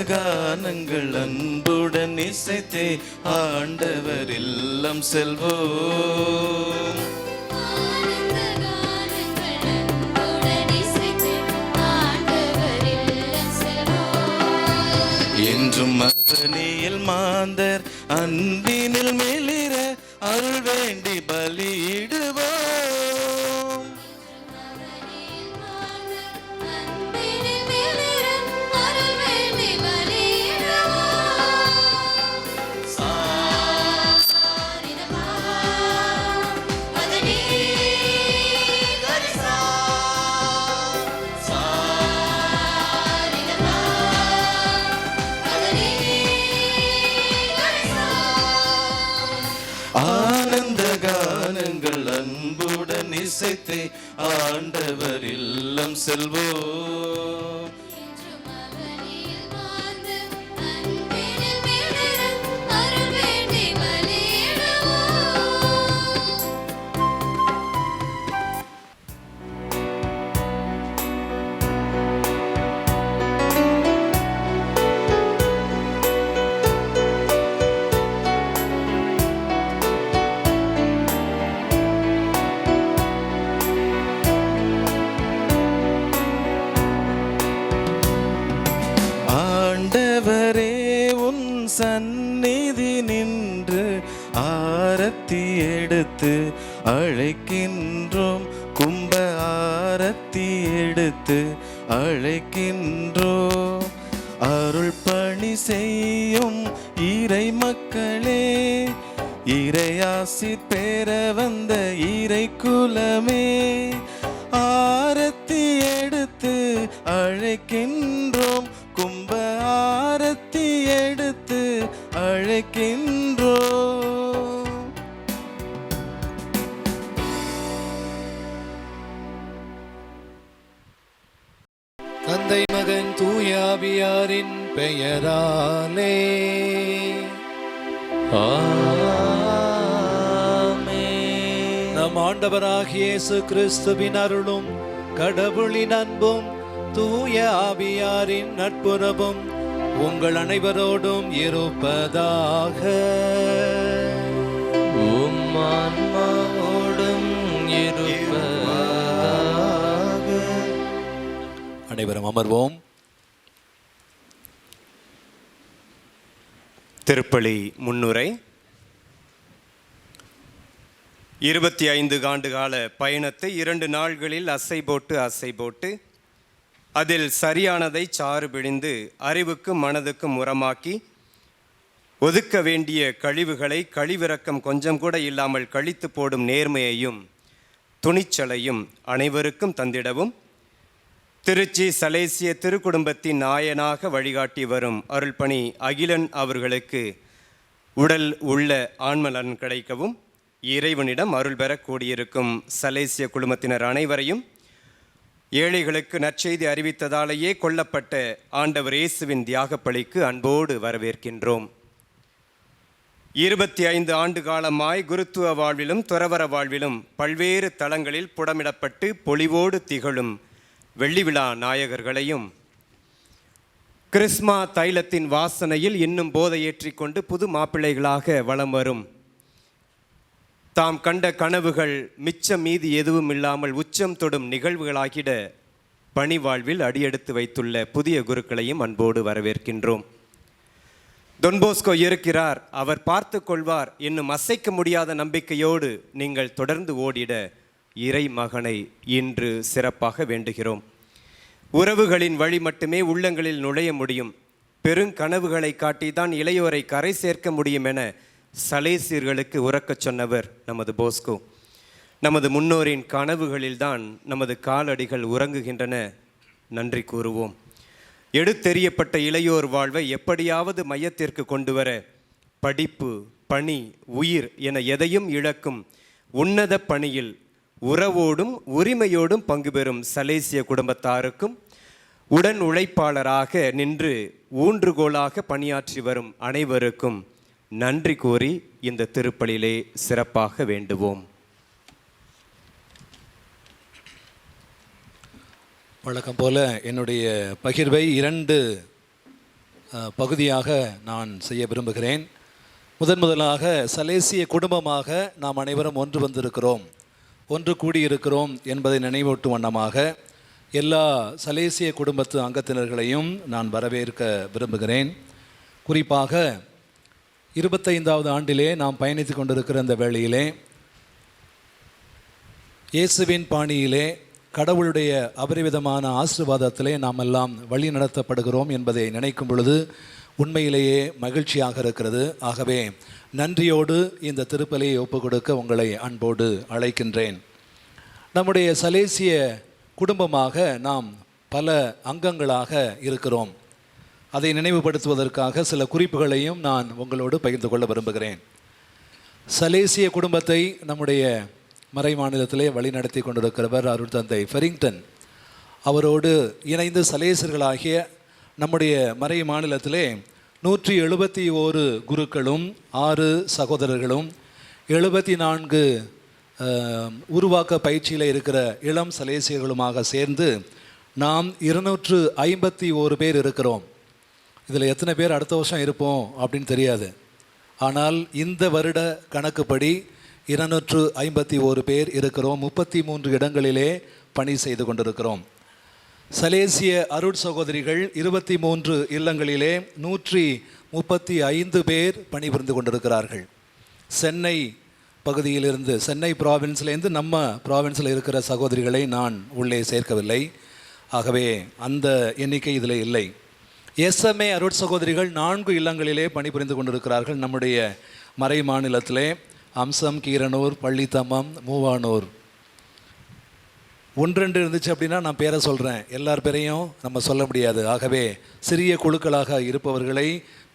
கானங்கள் அன்புடன் இசைத்தே ஆண்டவர் இல்லம் செல்வோம். என்றும் அவனியில் மாந்தர் அன்பினில் மேலிர அருள் வேண்டி பலியிடுவோம். ஆனந்த கானங்கள் அன்புடன் இசைத்தே ஆண்டவர் இல்லம் செல்வோம். ஆண்டவரே உன் சந்நிதி நின்று ஆரத்தி எடுத்து அழைக்கின்றோம். கும்ப ஆரத்தி எடுத்து அழைக்கின்றோம். அருள் பணி செய்யும் இறை மக்களே, இறையாசி பெற வந்த இறை குலமே, ஆரத்தி எடுத்து அழைக்கின்றோம். கும்ப ஆரத்தி எடுத்து அழைக்கின்றோம். தந்தை மகன் தூய ஆவியாரின் பெயராலே ஆமென். நம் ஆண்டவராகிய இயேசு கிறிஸ்துவின் அருளும் கடவுளின் அன்பும் தூய ஆவியாரின் நட்புறவும் உங்கள் அனைவரோடும் இருப்பதாக. உம் ஆன்மாவோடும் இருப்பதாக. அனைவரும் அமர்வோம். திருப்பலி முன்னுரை. 25 ஆண்டுகால பயணத்தை 2 நாள்களில் அசை போட்டு அதில் சரியானதை சாறு பிழிந்து அறிவுக்கும் மனதுக்கும் உரமாக்கி ஒதுக்க வேண்டிய கழிவுகளை கழிவிறக்கம் கொஞ்சம் கூட இல்லாமல் கழித்து போடும் நேர்மையையும் துணிச்சலையும் அனைவருக்கும் தந்திடவும் திருச்சி சலேசிய திருக்குடும்பத்தின் நாயனாக வழிகாட்டி வரும் அருள்பணி அகிலன் அவர்களுக்கு உடல் உள்ள ஆன்மலன் கிடைக்கவும் இறைவனிடம் அருள் பெற கூடியிருக்கும் சலேசிய குழுமத்தினர் அனைவரையும் ஏழைகளுக்கு நற்செய்தி அறிவித்ததாலேயே கொல்லப்பட்ட ஆண்டவர் இயேசுவின் தியாகப்பலிக்கு அன்போடு வரவேற்கின்றோம். 25 ஆண்டு காலமாய் குருத்துவ வாழ்விலும் துறவர வாழ்விலும் பல்வேறு தளங்களில் புடமிடப்பட்டு பொலிவோடு திகழும் வெள்ளி விழா நாயகர்களையும் கிறிஸ்மா தைலத்தின் வாசனையில் இன்னும் போதையேற்றிக் கொண்டு புது மாப்பிள்ளைகளாக வலம் வரும் தாம் கண்ட கனவுகள் மிச்சம் மீதி எதுவும் இல்லாமல் உச்சம் தொடும் நிகழ்வுகளாகிட பணி வாழ்வில் அடியெடுத்து வைத்துள்ள புதிய குருக்களையும் அன்போடு வரவேற்கின்றோம். தொன்போஸ்கோ இருக்கிறார், அவர் பார்த்து கொள்வார் என்னும் அசைக்க முடியாத நம்பிக்கையோடு நீங்கள் தொடர்ந்து ஓடிட இறை மகனை இன்று சிறப்பாக வேண்டுகிறோம். உறவுகளின் வழி மட்டுமே உள்ளங்களில் நுழைய முடியும். பெருங்கனவுகளை காட்டிதான் இளையோரை கரை சேர்க்க முடியும் என சலேசியர்களுக்கு உறக்கச் சொன்னவர் நமது போஸ்கோ. நமது முன்னோரின் கனவுகளில்தான் நமது காலடிகள் உறங்குகின்றன. நன்றி கூறுவோம். எடுத்தெறியப்பட்ட இளையோர் வாழ்வை எப்படியாவது மையத்திற்கு கொண்டு வர படிப்பு, பணி, உயிர் என எதையும் இழக்கும் உன்னத பணியில் உறவோடும் உரிமையோடும் பங்கு பெறும் சலேசிய குடும்பத்தாருக்கும் உடன் உழைப்பாளராக நின்று ஊன்றுகோலாக பணியாற்றி வரும் அனைவருக்கும் நன்றி கூறி இந்த திருப்பலியிலே சிறப்பாக வேண்டுவோம். வழக்கம் போல என்னுடைய பகிர்வை 2 பகுதியாக நான் செய்ய விரும்புகிறேன். முதலாக சலேசிய குடும்பமாக நாம் அனைவரும் ஒன்று வந்திருக்கிறோம், ஒன்று கூடியிருக்கிறோம் என்பதை நினைவூட்டும் வண்ணமாக எல்லா சலேசிய குடும்பத்து அங்கத்தினர்களையும் நான் வரவேற்க விரும்புகிறேன். குறிப்பாக 25வது ஆண்டிலே நாம் பயணித்து கொண்டிருக்கிற இந்த வேளையிலே இயேசுவின் பாணியிலே கடவுளுடைய அபரிவிதமான ஆசீர்வாதத்திலே நாம் எல்லாம் வழி நடத்தப்படுகிறோம் என்பதை நினைக்கும் பொழுது உண்மையிலேயே மகிழ்ச்சியாக இருக்கிறது. ஆகவே நன்றியோடு இந்த திருப்பலியை ஒப்புக் கொடுக்க உங்களை அன்போடு அழைக்கின்றேன். நம்முடைய சலேசிய குடும்பமாக நாம் பல அங்கங்களாக இருக்கிறோம். அதை நினைவுபடுத்துவதற்காக சில குறிப்புகளையும் நான் உங்களோடு பகிர்ந்து கொள்ள விரும்புகிறேன். சலேசிய குடும்பத்தை நம்முடைய மறை மாநிலத்திலே வழிநடத்தி கொண்டிருக்கிறவர் அருள் தந்தை ஃபெரிங்டன். அவரோடு இணைந்து சலேசியர்களாகிய நம்முடைய மறை மாநிலத்திலே 171 குருக்களும் 6 சகோதரர்களும் 74 உருவாக்க பயிற்சியில் இருக்கிற இளம் சலேசியர்களுமாக சேர்ந்து நாம் 251 பேர் இருக்கிறோம். இதில் எத்தனை பேர் அடுத்த வருஷம் இருப்போம் அப்படின்னு தெரியாது. ஆனால் இந்த வருட கணக்குப்படி 251 பேர் இருக்கிறோம். 33 இடங்களிலே பணி செய்து கொண்டிருக்கிறோம். சலேசிய அருட் சகோதரிகள் 23 இல்லங்களிலே 135 பேர் பணிபுரிந்து கொண்டிருக்கிறார்கள். சென்னை பகுதியிலிருந்து, சென்னை ப்ராவின்ஸ்லேருந்து நம்ம ப்ராவின்ஸில் இருக்கிற சகோதரிகளை நான் உள்ளே சேர்க்கவில்லை. ஆகவே அந்த எண்ணிக்கை இதில் இல்லை. எஸ்எம்ஏ அருட் சகோதரிகள் 4 இல்லங்களிலே பணிபுரிந்து கொண்டிருக்கிறார்கள். நம்முடைய மறை மாநிலத்திலே அம்சம், கீரனூர், பள்ளித்தம்மம், மூவானூர் 1-2 இருந்துச்சு அப்படின்னா நான் பேரை சொல்கிறேன், எல்லார் பேரையும் நம்ம சொல்ல முடியாது. ஆகவே சிறிய குழுக்களாக இருப்பவர்களை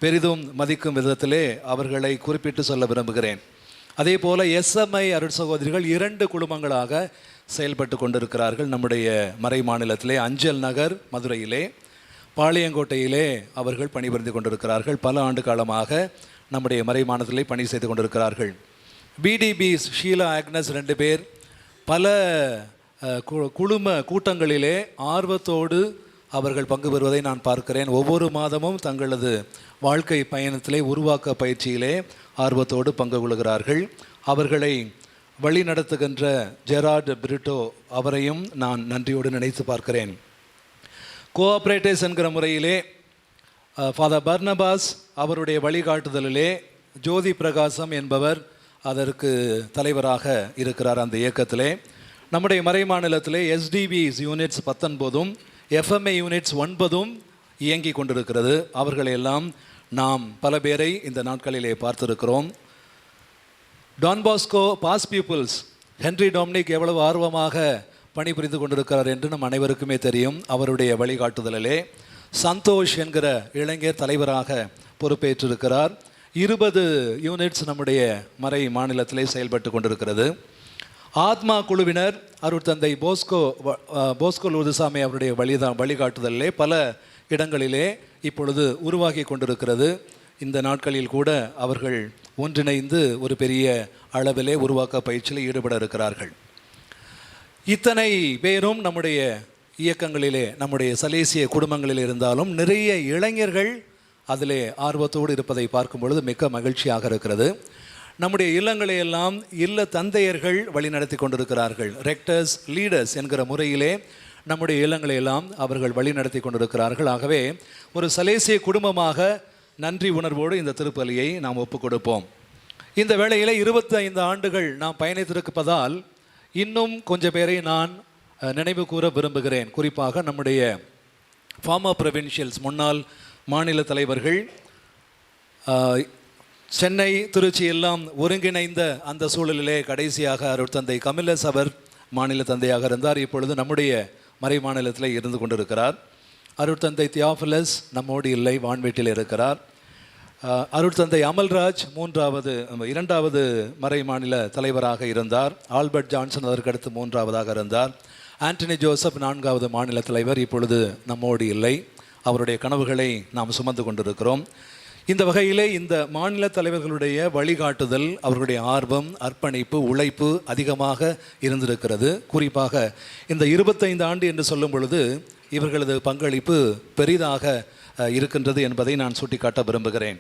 பெரிதும் மதிக்கும் விதத்திலே அவர்களை குறிப்பிட்டு சொல்ல விரும்புகிறேன். அதே போல் எஸ்எம்ஐ அருட் சகோதரிகள் 2 குழுமங்களாக செயல்பட்டு கொண்டிருக்கிறார்கள். நம்முடைய மறை மாநிலத்திலே அஞ்சல் நகர் மதுரையிலே, பாளையங்கோட்டையிலே அவர்கள் பணிபுரிந்து கொண்டிருக்கிறார்கள். பல ஆண்டு காலமாக நம்முடைய மறை மாநிலத்திலே பணி செய்து கொண்டிருக்கிறார்கள். பிடிபி ஷீலா ஆக்னஸ் 2 பேர் பல குழும கூட்டங்களிலே ஆர்வத்தோடு அவர்கள் பங்கு பெறுவதை நான் பார்க்கிறேன். ஒவ்வொரு மாதமும் தங்களது வாழ்க்கை பயணத்திலே உருவாக்க பயிற்சியிலே ஆர்வத்தோடு பங்கு கொள்கிறார்கள். அவர்களை வழி நடத்துகின்ற ஜெரார்ட் பிரிட்டோ அவரையும் நான் நன்றியோடு நினைத்து பார்க்கிறேன். கோஆப்ரேட்டிவ்ஸ் என்கிற முறையிலே ஃபாதர் பர்னபாஸ் அவருடைய வழிகாட்டுதலிலே ஜோதி பிரகாசம் என்பவர் அதற்கு தலைவராக இருக்கிறார். அந்த இயக்கத்திலே நம்முடைய மறை மாநிலத்திலே எஸ்டிபிஸ் யூனிட்ஸ் 19 எஃப்எம்ஏ யூனிட்ஸ் 9 இயங்கி கொண்டிருக்கிறது. அவர்களெல்லாம் நாம் பல பேரை இந்த நாட்களிலே பார்த்திருக்கிறோம். டான் பாஸ்கோ பாஸ் பீப்புள்ஸ் ஹென்ரி டொமினிக் எவ்வளவு ஆர்வமாக பணிபுரிந்து கொண்டிருக்கிறார் என்று நம் அனைவருக்குமே தெரியும். அவருடைய வழிகாட்டுதலிலே சந்தோஷ் என்கிற இளைஞர் தலைவராக பொறுப்பேற்றிருக்கிறார். 20 யூனிட்ஸ் நம்முடைய மறை மாநிலத்திலே செயல்பட்டு கொண்டிருக்கிறது. ஆத்மா குழுவினர் அருட்தந்தை போஸ்கோ லூதுசாமி அவருடைய வழிகாட்டுதலிலே பல இடங்களிலே இப்பொழுது உருவாகி கொண்டிருக்கிறது. இந்த நாட்களில் கூட அவர்கள் ஒன்றிணைந்து ஒரு பெரிய அளவிலே உருவாக்க பயிற்சியில் ஈடுபட இருக்கிறார்கள். இத்தனை பேரும் நம்முடைய இயக்கங்களிலே, நம்முடைய சலேசிய குடும்பங்களில் இருந்தாலும் நிறைய இளைஞர்கள் அதிலே ஆர்வத்தோடு இருப்பதை பார்க்கும் பொழுது மிக்க மகிழ்ச்சியாக இருக்கிறது. நம்முடைய இல்லங்களை எல்லாம் இல்ல தந்தையர்கள் வழிநடத்தி கொண்டிருக்கிறார்கள். ரெக்டர்ஸ் லீடர்ஸ் என்கிற முறையிலே நம்முடைய இல்லங்களை எல்லாம் அவர்கள் வழிநடத்தி கொண்டிருக்கிறார்கள். ஆகவே ஒரு சலேசிய குடும்பமாக நன்றி உணர்வோடு இந்த திருப்பலியை நாம் ஒப்புக் கொடுப்போம். இந்த வேளையில் 25 ஆண்டுகள் நாம் பயணித்திருப்பதால் இன்னும் கொஞ்சம் பேரை நான் நினைவு கூற விரும்புகிறேன். குறிப்பாக நம்முடைய ஃபார்மர் ப்ரொவின்ஷியல்ஸ் முன்னாள் மாநில தலைவர்கள், சென்னை திருச்சி எல்லாம் ஒருங்கிணைந்த அந்த சூழலிலே கடைசியாக அருட்தந்தை கமிலஸ் அவர் மாநில தந்தையாக இருந்தார். இப்பொழுது நம்முடைய மறை மாநிலத்தில் இருந்து கொண்டிருக்கிறார். அருட்தந்தை தியோஃபிலஸ் நம்மோடு இல்லை, வான்வீட்டில் இருக்கிறார். அருட்தந்தை அமல்ராஜ் இரண்டாவது மறை மாநில தலைவராக இருந்தார். ஆல்பர்ட் ஜான்சன் அதற்கடுத்து 3ஆவதாக இருந்தார். ஆண்டனி ஜோசப் 4வது மாநில தலைவர், இப்பொழுது நம்மோடு இல்லை. அவருடைய கனவுகளை நாம் சுமந்து கொண்டிருக்கிறோம். இந்த வகையிலே இந்த மாநில தலைவர்களுடைய வழிகாட்டுதல், அவர்களுடைய ஆர்வம், அர்ப்பணிப்பு, உழைப்பு அதிகமாக இருந்திருக்கிறது. குறிப்பாக இந்த 25 ஆண்டு என்று சொல்லும் பொழுது இவர்களது பங்களிப்பு பெரிதாக இருக்கின்றது என்பதை நான் சுட்டிக்காட்ட விரும்புகிறேன்.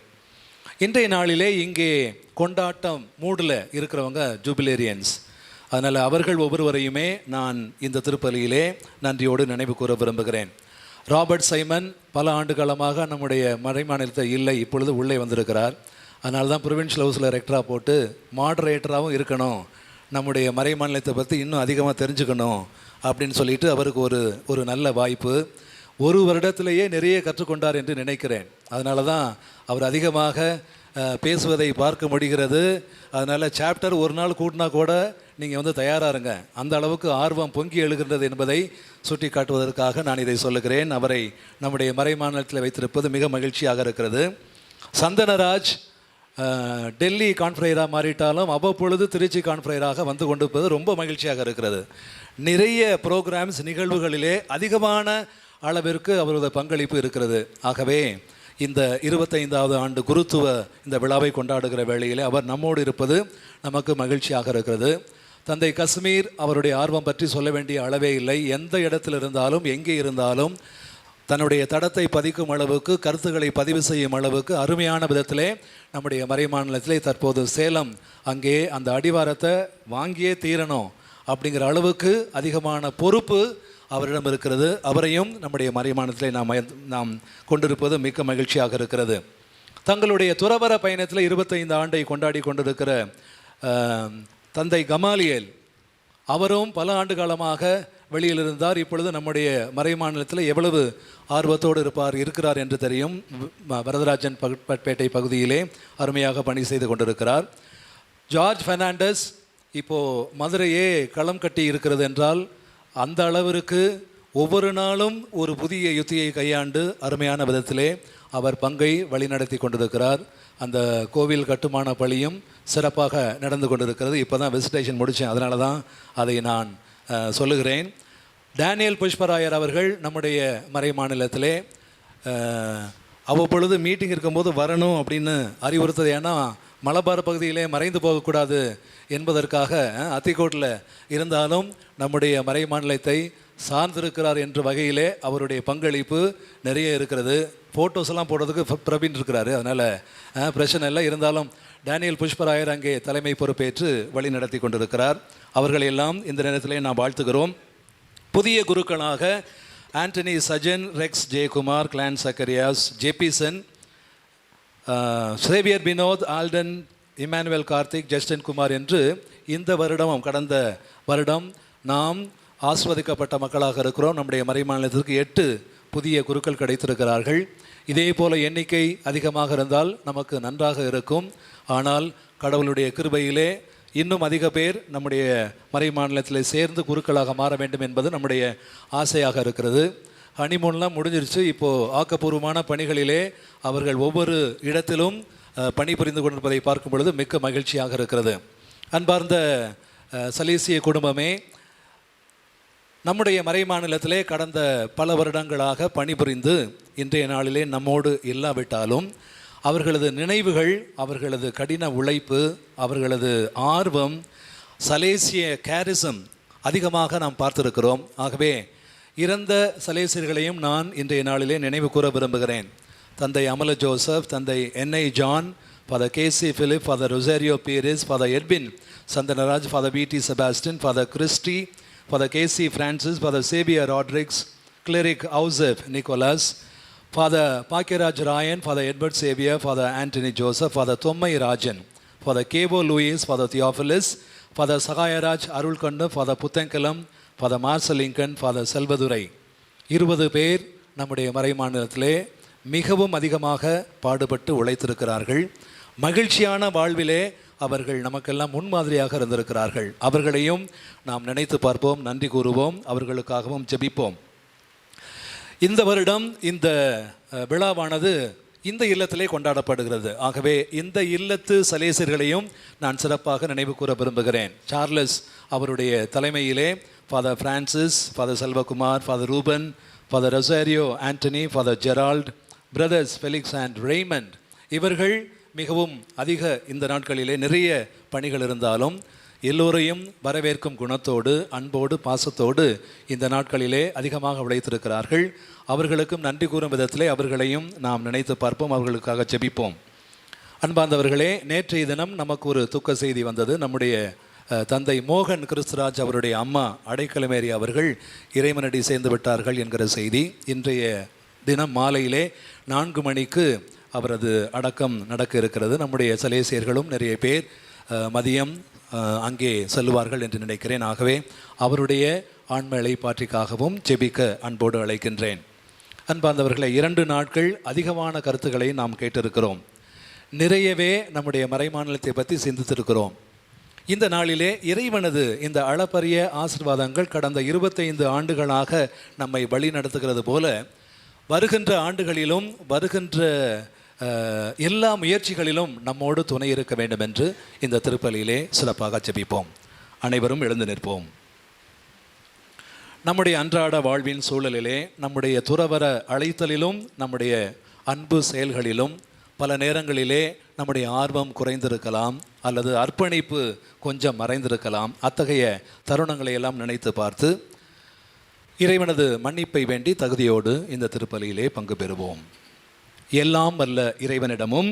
இன்றைய நாளிலே இங்கே கொண்டாட்டம் மூடில் இருக்கிறவங்க ஜூபிலேரியன்ஸ். அதனால் அவர்கள் ஒவ்வொருவரையுமே நான் இந்த திருப்பலியிலே நன்றியோடு நினைவு கூற விரும்புகிறேன். ராபர்ட் சைமன் பல ஆண்டு காலமாக நம்முடைய மறை மாநிலத்தை இல்லை, இப்பொழுது உள்ளே வந்திருக்கிறார். அதனால தான் ப்ரொவின்ஷியல் ஹவுஸில் ரெக்டராக போட்டு மாடரேட்டராகவும் இருக்கணும், நம்முடைய மறை மாநிலத்தை பற்றி இன்னும் அதிகமாக தெரிஞ்சுக்கணும் அப்படின்னு சொல்லிட்டு அவருக்கு ஒரு நல்ல வாய்ப்பு. ஒரு வருடத்திலேயே நிறைய கற்றுக்கொண்டார் என்று நினைக்கிறேன். அதனால தான் அவர் அதிகமாக பேசுவதை பார்க்க முடிகிறது. அதனால் சாப்டர் ஒரு நாள் கூட்டினா கூட நீங்கள் தயாராக இருங்க, அந்த அளவுக்கு ஆர்வம் பொங்கி எழுகின்றது என்பதை சுட்டி காட்டுவதற்காக நான் இதை சொல்லுகிறேன். அவரை நம்முடைய மறை மாநிலத்தில் வைத்திருப்பது மிக மகிழ்ச்சியாக இருக்கிறது. சந்தனராஜ் டெல்லி கான்ஃபரராக மாறிட்டாலும் அவ்வப்பொழுது திருச்சி கான்ஃபரராக வந்து கொண்டிருப்பது ரொம்ப மகிழ்ச்சியாக இருக்கிறது. நிறைய ப்ரோக்ராம்ஸ் நிகழ்வுகளிலே அதிகமான அளவிற்கு அவரது பங்களிப்பு இருக்கிறது. ஆகவே இந்த 25வது ஆண்டு குருத்துவ இந்த விழாவை கொண்டாடுகிற வேளையிலே அவர் நம்மோடு இருப்பது நமக்கு மகிழ்ச்சியாக இருக்கிறது. தந்தை கஸ்மீர் அவருடைய ஆர்வம் பற்றி சொல்ல வேண்டிய அளவே இல்லை. எந்த இடத்தில் இருந்தாலும் எங்கே இருந்தாலும் தன்னுடைய தடத்தை பதிக்கும் அளவுக்கு, கருத்துக்களை பதிவு செய்யும் அளவுக்கு அருமையான விதத்திலே நம்முடைய மறை மாநிலத்திலே தற்போது சேலம் அங்கே அந்த அடிவாரத்தை வாங்கியே தீரணும் அப்படிங்கிற அளவுக்கு அதிகமான பொறுப்பு அவரிடம் இருக்கிறது. அவரையும் நம்முடைய மறை மாநிலத்திலே நாம் கொண்டிருப்பது மிக்க மகிழ்ச்சியாக இருக்கிறது. தங்களுடைய துறவர பயணத்தில் 25 ஆண்டை கொண்டாடி கொண்டிருக்கிற தந்தை கமாலியல் அவரும் பல ஆண்டு காலமாக வெளியில் இருந்தார். இப்பொழுது நம்முடைய மறை மாநிலத்தில் எவ்வளவு ஆர்வத்தோடு இருக்கிறார் என்று தெரியும். வரதராஜன் பேட்டை பகுதியிலே அருமையாக பணி செய்து கொண்டிருக்கிறார். ஜார்ஜ் பெர்னாண்டஸ் இப்போது மதுரையே களம் கட்டி இருக்கிறது என்றால் அந்த அளவிற்கு ஒவ்வொரு நாளும் ஒரு புதிய யுத்தியை கையாண்டு அருமையான விதத்திலே அவர் பங்கை வழிநடத்தி கொண்டிருக்கிறார். அந்த கோவில் கட்டுமான பணியும் சிறப்பாக நடந்து கொண்டிருக்கிறது. இப்போ தான் விசிட்டேஷன் முடித்தேன், அதனால தான் அதை நான் சொல்லுகிறேன். டேனியல் புஷ்பராயர் அவர்கள் நம்முடைய மறை மாநிலத்திலே அவ்வப்பொழுது மீட்டிங் இருக்கும்போது வரணும் அப்படின்னு அறிவுறுத்தது. ஏன்னா மலபார் பகுதியிலே மறைந்து போகக்கூடாது என்பதற்காக அத்திக்கோட்டில் இருந்தாலும் நம்முடைய மறை மாநிலத்தை சார்ந்திருக்கிறார் என்ற வகையிலே அவருடைய பங்களிப்பு நிறைய இருக்கிறது. ஃபோட்டோஸ் எல்லாம் போடுறதுக்கு பிரவீன் இருக்கிறாரு, அதனால் பிரச்சனை இல்லை. இருந்தாலும் டேனியல் புஷ்பராயர் அங்கே தலைமை பொறுப்பேற்று வழி நடத்தி கொண்டிருக்கிறார். அவர்களெல்லாம் இந்த நேரத்திலே நாம் வாழ்த்துகிறோம். புதிய குருக்களாக ஆண்டனி சஜன், ரெக்ஸ் ஜெயக்குமார், கிளான் Zacharias, Jebison, Xavier Vinoth, Alton, Emmanuel Karthik, Justin Kumar என்று இந்த வருடமும் கடந்த வருடம் நாம் ஆஸ்வதிக்கப்பட்ட மக்களாக இருக்கிறோம். நம்முடைய மறை மாநிலத்திற்கு 8 புதிய குருக்கள் கிடைத்திருக்கிறார்கள். இதே போல எண்ணிக்கை அதிகமாக இருந்தால் நமக்கு நன்றாக இருக்கும். ஆனால் கடவுளுடைய கிருபையிலே இன்னும் அதிக பேர் நம்முடைய மறை மாநிலத்தில் சேர்ந்து குருக்களாக மாற வேண்டும் என்பது நம்முடைய ஆசையாக இருக்கிறது. ஹனிமூன்லாம் முடிஞ்சிருச்சு. இப்போது ஆக்கப்பூர்வமான பணிகளிலே அவர்கள் ஒவ்வொரு இடத்திலும் பணிபுரிந்து கொண்டிருப்பதை பார்க்கும் பொழுது மிக்க மகிழ்ச்சியாக இருக்கிறது. அன்பார்ந்த சலேசிய குடும்பமே, நம்முடைய மறை மாநிலத்திலே கடந்த பல வருடங்களாக பணிபுரிந்து இன்றைய நாளிலே நம்மோடு இல்லாவிட்டாலும் அவர்களது நினைவுகள், அவர்களது கடின உழைப்பு, அவர்களது ஆர்வம், சலேசிய கேரிசம் அதிகமாக நாம் பார்த்திருக்கிறோம். ஆகவே இறந்த சலேசியர்களையும் நான் இன்றைய நாளிலே நினைவு கூற விரும்புகிறேன். தந்தை அமல ஜோசப், தந்தை என்ஐ ஜான், Father Casey Philip, Father Rosario Perez, Father Edwin Sandanaraj, Father B.T. Sebastian, Father Christy, Father Casey Francis, Father Xavier Rodriguez, Cleric Joseph Nicholas, Father Pakiraj Ryan, Father Edward Xavier, Father Anthony Joseph, Father Thommai Rajan, Father Kevo Louis, Father Theophilus, Father Sagayaraj Arulkandu, Father Puthenkalam, Father Marcel Lincoln, Father Selvadurai. 20 பேர் நம்முடைய மறைமாநிலத்திலே மிகவும் அதிகமாக பாடுபட்டு உழைத்திருக்கிறார்கள். மகிழ்ச்சியான வாழ்விலே அவர்கள் நமக்கெல்லாம் முன்மாதிரியாக இருந்திருக்கிறார்கள். அவர்களையும் நாம் நினைத்து பார்ப்போம், நன்றி கூறுவோம், அவர்களுக்காகவும் ஜெபிப்போம். இந்த வருடம் இந்த விழாவானது இந்த இல்லத்திலே கொண்டாடப்படுகிறது. ஆகவே இந்த இல்லத்து சலேசியர்களையும் நான் சிறப்பாக நினைவு கூற விரும்புகிறேன். சார்லஸ் அவருடைய தலைமையிலே father Francis, father Selvakumar, father Reuben, father Rosario Antony, father Gerald, brothers Felix and Raymond, இவர்கள் மிகவும் அதிக இந்த நாட்களிலே நிறைய பணிகள் இருந்தாலும் எல்லோரையும் வரவேற்கும் குணத்தோடு, அன்போடு, பாசத்தோடு இந்த நாட்களிலே அதிகமாக உழைத்திருக்கிறார்கள். அவர்களுக்கும் நன்றி கூறும் விதத்திலே அவர்களையும் நாம் நினைத்து பார்ப்போம், அவர்களுக்காக ஜெபிப்போம். அன்பார்ந்தவர்களே, நேற்றைய தினம் நமக்கு ஒரு துக்க செய்தி வந்தது. நம்முடைய தந்தை மோகன் கிறிஸ்துராஜ் அவருடைய அம்மா அடைக்கலமேரி அவர்கள் இறைவனடி சேர்ந்து விட்டார்கள் என்கிற செய்தி. இன்றைய தினம் மாலையிலே 4 மணிக்கு அவரது அடக்கம் நடக்க இருக்கிறது. நம்முடைய சலேசியர்களும் நிறைய பேர் மதியம் அங்கே செல்வார்கள் என்று நினைக்கிறேன். ஆகவே அவருடைய ஆன்ம இளைப்பாற்றிக்காகவும் ஜெபிக்க அன்போடு அழைக்கின்றேன். அன்பார்ந்தவர்களை, 2 நாட்கள் அதிகமான கருத்துக்களை நாம் கேட்டிருக்கிறோம். நிறையவே நம்முடைய மறைமாநிலத்தை பற்றி சிந்தித்திருக்கிறோம். இந்த நாளிலே இறைவனது இந்த அளப்பரிய ஆசீர்வாதங்கள் கடந்த 25 ஆண்டுகளாக நம்மை வழி நடத்துகிறது போல வருகின்ற ஆண்டுகளிலும் வருகின்ற எல்லா முயற்சிகளிலும் நம்மோடு துணை இருக்க வேண்டும் என்று இந்த திருப்பலியிலே சிறப்பாக ஜெபிப்போம். அனைவரும் எழுந்து நிற்போம். நம்முடைய அன்றாட வாழ்வின் சூழலிலே, நம்முடைய துறவற அழைத்தலிலும், நம்முடைய அன்பு செயல்களிலும் பல நேரங்களிலே நம்முடைய ஆர்வம் குறைந்திருக்கலாம் அல்லது அர்ப்பணிப்பு கொஞ்சம் மறைந்திருக்கலாம். அத்தகைய தருணங்களை எல்லாம் நினைத்து பார்த்து இறைவனது மன்னிப்பை வேண்டி தகுதியோடு இந்த திருப்பலியிலே பங்கு பெறுவோம். எல்லாம் வல்ல இறைவனிடமும்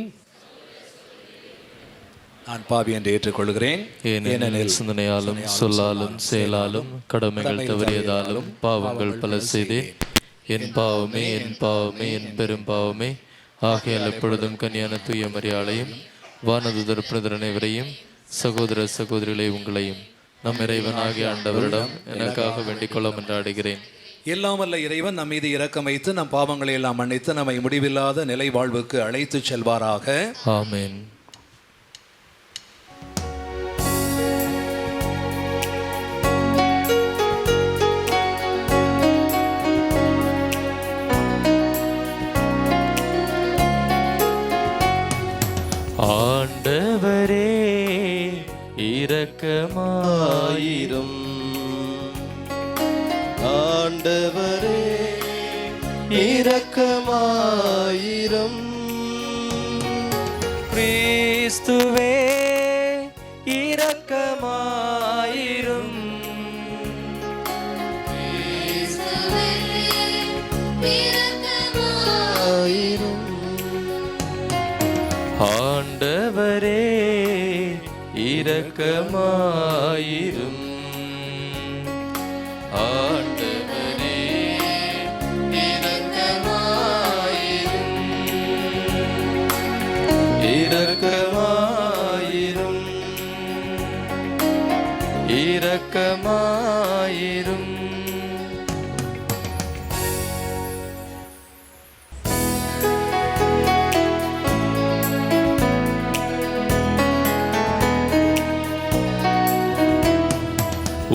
நான் பாவி என்று ஏற்றுக்கொள்கிறேன், ஏனெனில் சிந்தனையாலும் சொல்லாலும் செயலாலும் கடமைகள் தவறியதாலும் பாவங்கள் பல செய்தேன். என் பாவமே, என் பாவமே, என் பெரும் பாவமே. ஆகையால் எப்பொழுதும் கன்னியான தூய மரியாளையும் வானதுதர் புனிதர் அனைவரையும் சகோதர சகோதரிகளை உங்களையும் நம் இறைவனாகிய ஆண்டவரிடம் எனக்காக வேண்டிக் கொள்ள மன்றாடுகிறேன். எல்லாம் வல்ல இறைவன் நம் மீது இரக்கம் வைத்து நம் பாவங்களை எல்லாம் மன்னித்து நம்மை முடிவில்லாத நிலை வாழ்வுக்கு அழைத்து செல்வாராக. ஆமென். ஆண்டவரே இரக்கமாயிரும். ஆண்டவரே இரக்கமாயிரும். கிறிஸ்துவே இரக்கமாயிரும். கிறிஸ்துவே இரக்கமாயிரும். ஆண்டவரே இரக்கமாயிரும். ஆண்டவரே இரக்கமாயிரும். இரக்கமாயிரும். இரக்கமாயிரும்.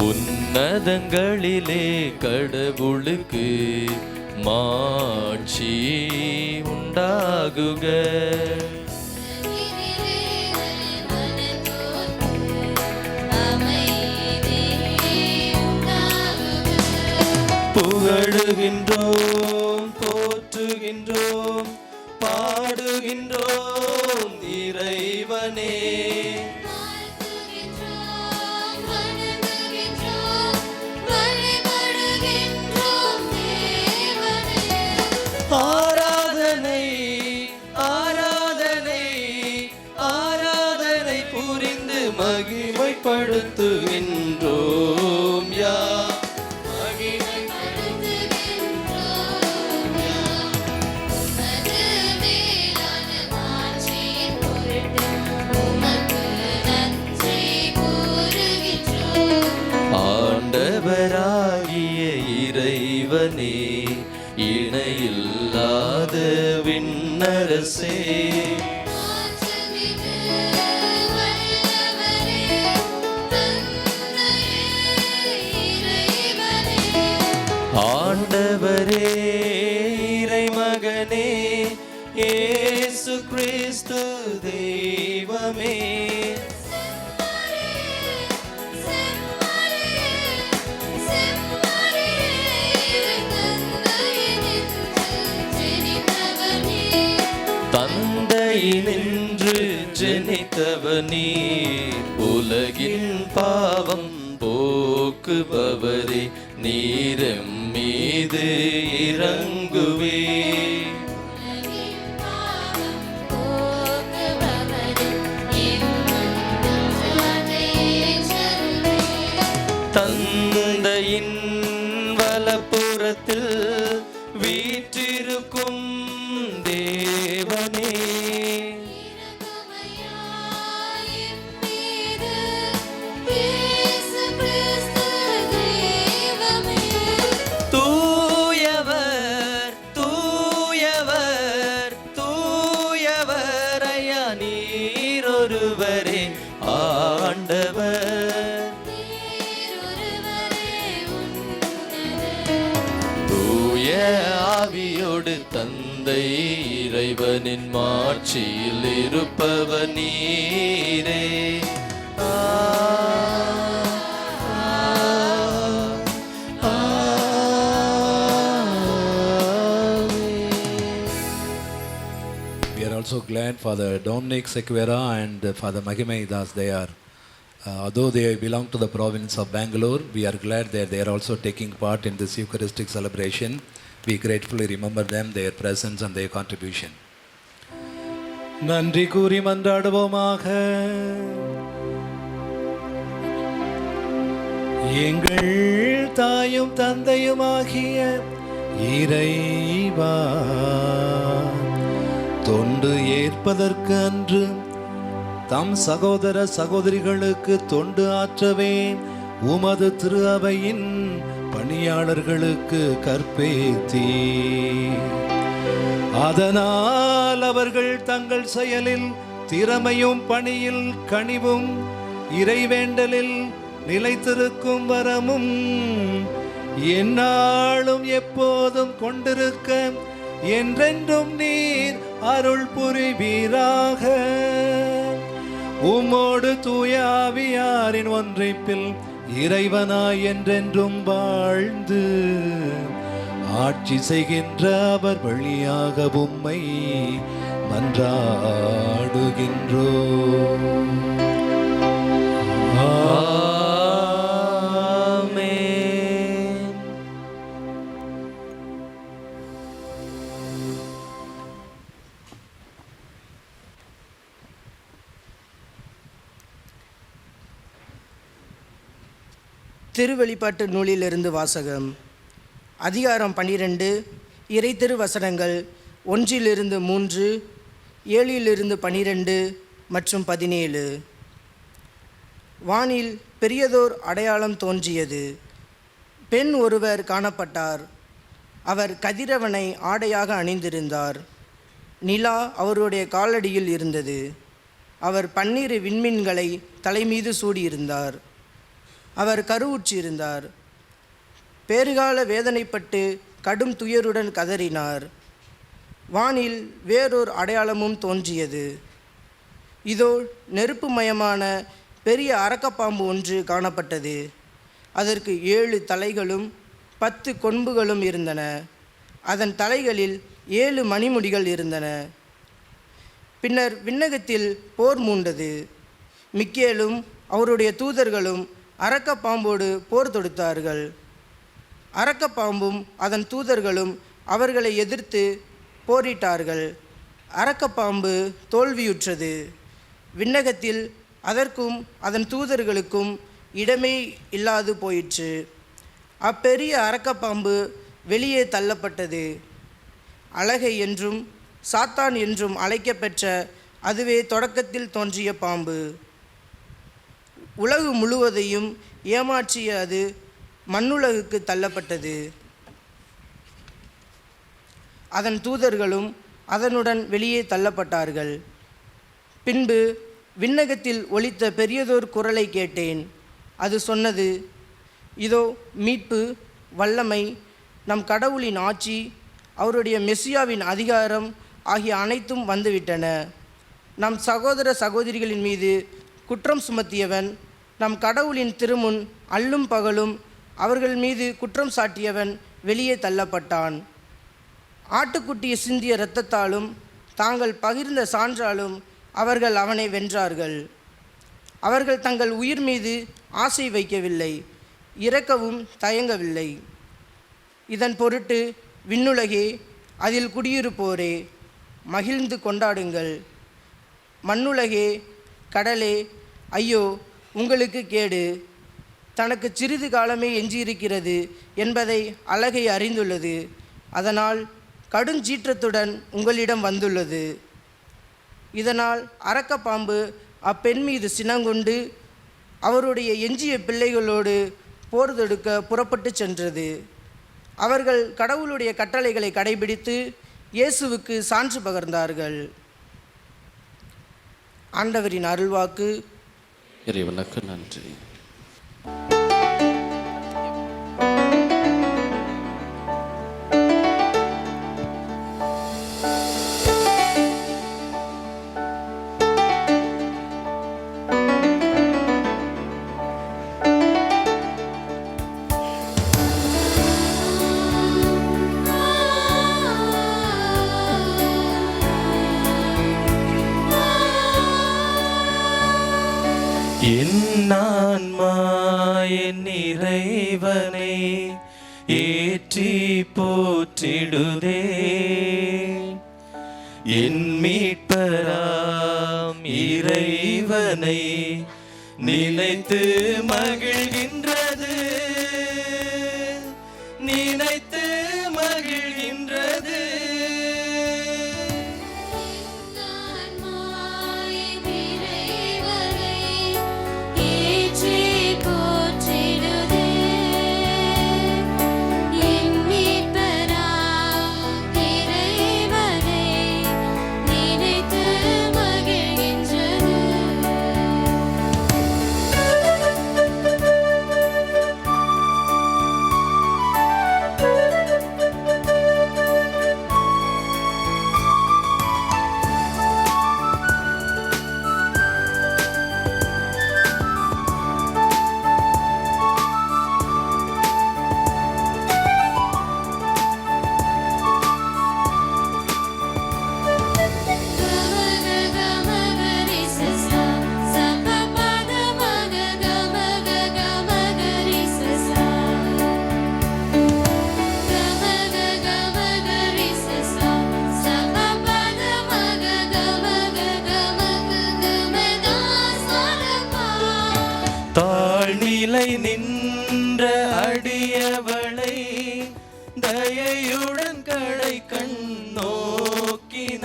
உன்னதங்களிலே கடவுளுக்கு மாட்சி உண்டாகுக. புகழுகின்றோம், போற்றுகின்றோம், பாடுகின்றோம் இறைவனே. ஆராதனை, ஆராதனை, விண்ணரசே மாற்றமிகு வல்லவரே, தந்தையே, இறைவனே, ஆண்டவரே இறைமகனே இயேசு கிறிஸ்து தெய்வமே தந்தையினின்று ஜெனித்தவனே உலகின் பாவம் போக்குபவரே நீரம் மீது இறங்குவே தந்தையின் வலப்புறத்தில் வீற்றிருக்கும் தேவனே தூயவர் தூயவர் தூயவர் ஐயா நீரொருவரே ஆண்டவர் தூய ஆவியோடு தந்தை இறைவனின் மாட்சியில் இருப்பவர் நீரே We are also glad Father Dominic Sequeira and Father Mahimai Das. They are, although they belong to the province of Bangalore, we are glad that they are also taking part in this Eucharistic celebration. We gratefully remember them, their presence and their contribution. நன்றி கூறி மன்றாடுவோமாக. எங்கள் தாயும் தந்தையுமாகிய இறைவா, தொண்டு ஏற்பதற்கு அன்று தம் சகோதர சகோதரிகளுக்கு தொண்டு ஆற்றவே உமது திரு அவையின் பணியாளர்களுக்கு கற்பேத்தி, அதனால் அவர்கள் தங்கள் செயலில் திறமையும் பணியில் கனிவும் இறைவேண்டலில் நிலைத்திருக்கும் வரமும் எந்நாளும் எப்போதும் கொண்டிருக்க என்றென்றும் நீர் அருள் புரிவீராக. உம்மோடு தூய ஆவியாரின் ஒன்றைப்பில் இறைவனாய் என்றென்றும் வாழ்ந்து ஆட்சி செய்கின்ற அவர் வழியாக உம்மை மன்றாடுகின்றோம். ஆமென். திருவெளிப்பாட்டு நூலிலிருந்து வாசகம். அதிகாரம் 12, இறை திருவசனங்கள் 1-3, 7-12 மற்றும் 17. வானில் பெரியதோர் அடையாளம் தோன்றியது. பெண் ஒருவர் காணப்பட்டார். அவர் கதிரவனை ஆடையாக அணிந்திருந்தார். நிலா அவருடைய காலடியில் இருந்தது. அவர் 12 விண்மீன்களை தலைமீது சூடியிருந்தார். அவர் கருவுற்றிருந்தார். பேறுகால வேதனைப்பட்டு கடும் துயருடன் கதறினார். வானில் வேறொரு அடையாளமும் தோன்றியது. இதோ நெருப்புமயமான பெரிய அரக்கப்பாம்பு ஒன்று காணப்பட்டது. அதற்கு 7 தலைகளும் 10 கொம்புகளும் இருந்தன. அதன் தலைகளில் 7 மணிமுடிகள் இருந்தன. பின்னர் விண்ணகத்தில் போர் மூண்டது. மிக்கேலும் அவருடைய தூதர்களும் அரக்கப்பாம்போடு போர் தொடுத்தார்கள். அரக்கப்பாம்பும் அதன் தூதர்களும் அவர்களை எதிர்த்து போரிட்டார்கள். அரக்கப்பாம்பு தோல்வியுற்றது. விண்ணகத்தில் அதற்கும் அதன் தூதர்களுக்கும் இடமே இல்லாது போயிற்று. அப்பெரிய அரக்கப்பாம்பு வெளியே தள்ளப்பட்டது. அலகை என்றும் சாத்தான் என்றும் அழைக்கப்பெற்ற அதுவே தொடக்கத்தில் தோன்றிய பாம்பு. உலகு முழுவதையும் ஏமாற்றிய அது மண்ணுலகுக்கு தள்ளப்பட்டது. அதன் தூதர்களும் அதனுடன் வெளியே தள்ளப்பட்டார்கள். பின்பு விண்ணகத்தில் ஒலித்த பெரியதோர் குரலை கேட்டேன். அது சொன்னது, இதோ மீட்பு, வல்லமை, நம் கடவுளின் ஆட்சி, அவருடைய மெசியாவின் அதிகாரம் ஆகிய அனைத்தும் வந்துவிட்டன. நம் சகோதர சகோதரிகளின் மீது குற்றம் சுமத்தியவன், நம் கடவுளின் திருமுன் அல்லும் பகலும் அவர்கள் மீது குற்றம் சாட்டியவன் வெளியே தள்ளப்பட்டான். ஆட்டுக்குட்டியை சிந்திய இரத்தத்தாலும் தாங்கள் பகிர்ந்த சான்றாலும் அவர்கள் அவனை வென்றார்கள். அவர்கள் தங்கள் உயிர் மீது ஆசை வைக்கவில்லை, இறக்கவும் தயங்கவில்லை. இதன் பொருட்டு விண்ணுலகே, அதில் குடியிருப்போரே, மகிழ்ந்து கொண்டாடுங்கள். மண்ணுலகே, கடலே, ஐயோ உங்களுக்கு கேடு, தனக்கு சிறிது காலமே எஞ்சியிருக்கிறது என்பதை அழகை அறிந்துள்ளது. அதனால் கடுஞ்சீற்றத்துடன் உங்களிடம் வந்துள்ளது. இதனால் அரக்கப்பாம்பு அப்பெண் மீது சினங்கொண்டு அவருடைய எஞ்சிய பிள்ளைகளோடு போர் தொடுக்க புறப்பட்டு சென்றது. அவர்கள் கடவுளுடைய கட்டளைகளை கடைபிடித்து இயேசுவுக்கு சான்று பகர்ந்தார்கள். ஆண்டவரின் அருள்வாக்கு. இறைவனுக்கு நன்றி. என் ஆன்மா என் இறைவனை ஏற்றி போற்றிடுதே, என் மீட்பராம் இறைவனை நினைத்து மகிழ்கின்றது, நினைத்து மகிழ்கின்றது. தாழ்நிலை நின்ற அடியவளை தயையுடன் கடை கண் நோக்கினார்.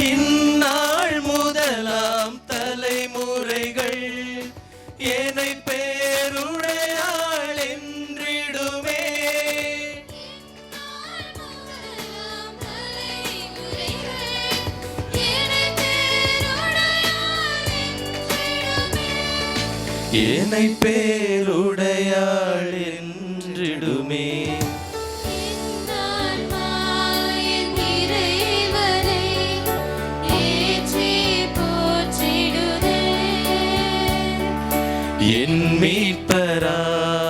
இந்நாள் முதலாம் தலைமுறைகள் என்னை பேருடையாள் என்றிடுமே. என்னை பேருடையாள் என்றிடுமே. என் மீட்பராம்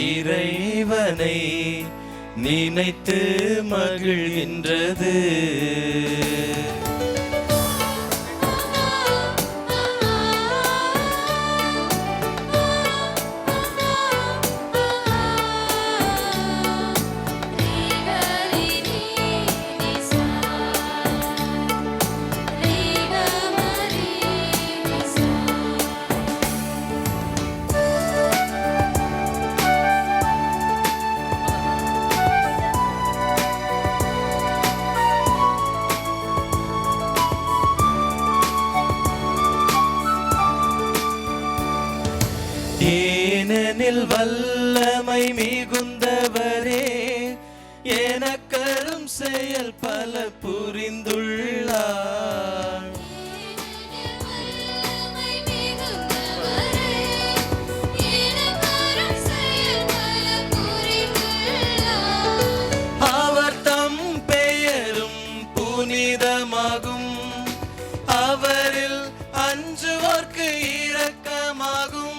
இறைவனை நினைத்து மகிழ்கின்றது. எனில் வல்லமை மிகுந்தவரே, எனக்கரும் செயல் பல புரிந்துள்ளார். அவர் தம் பெயரும் புனிதமாகும், அவரில் அஞ்சுவோர்க்கு இரக்கமாகும்.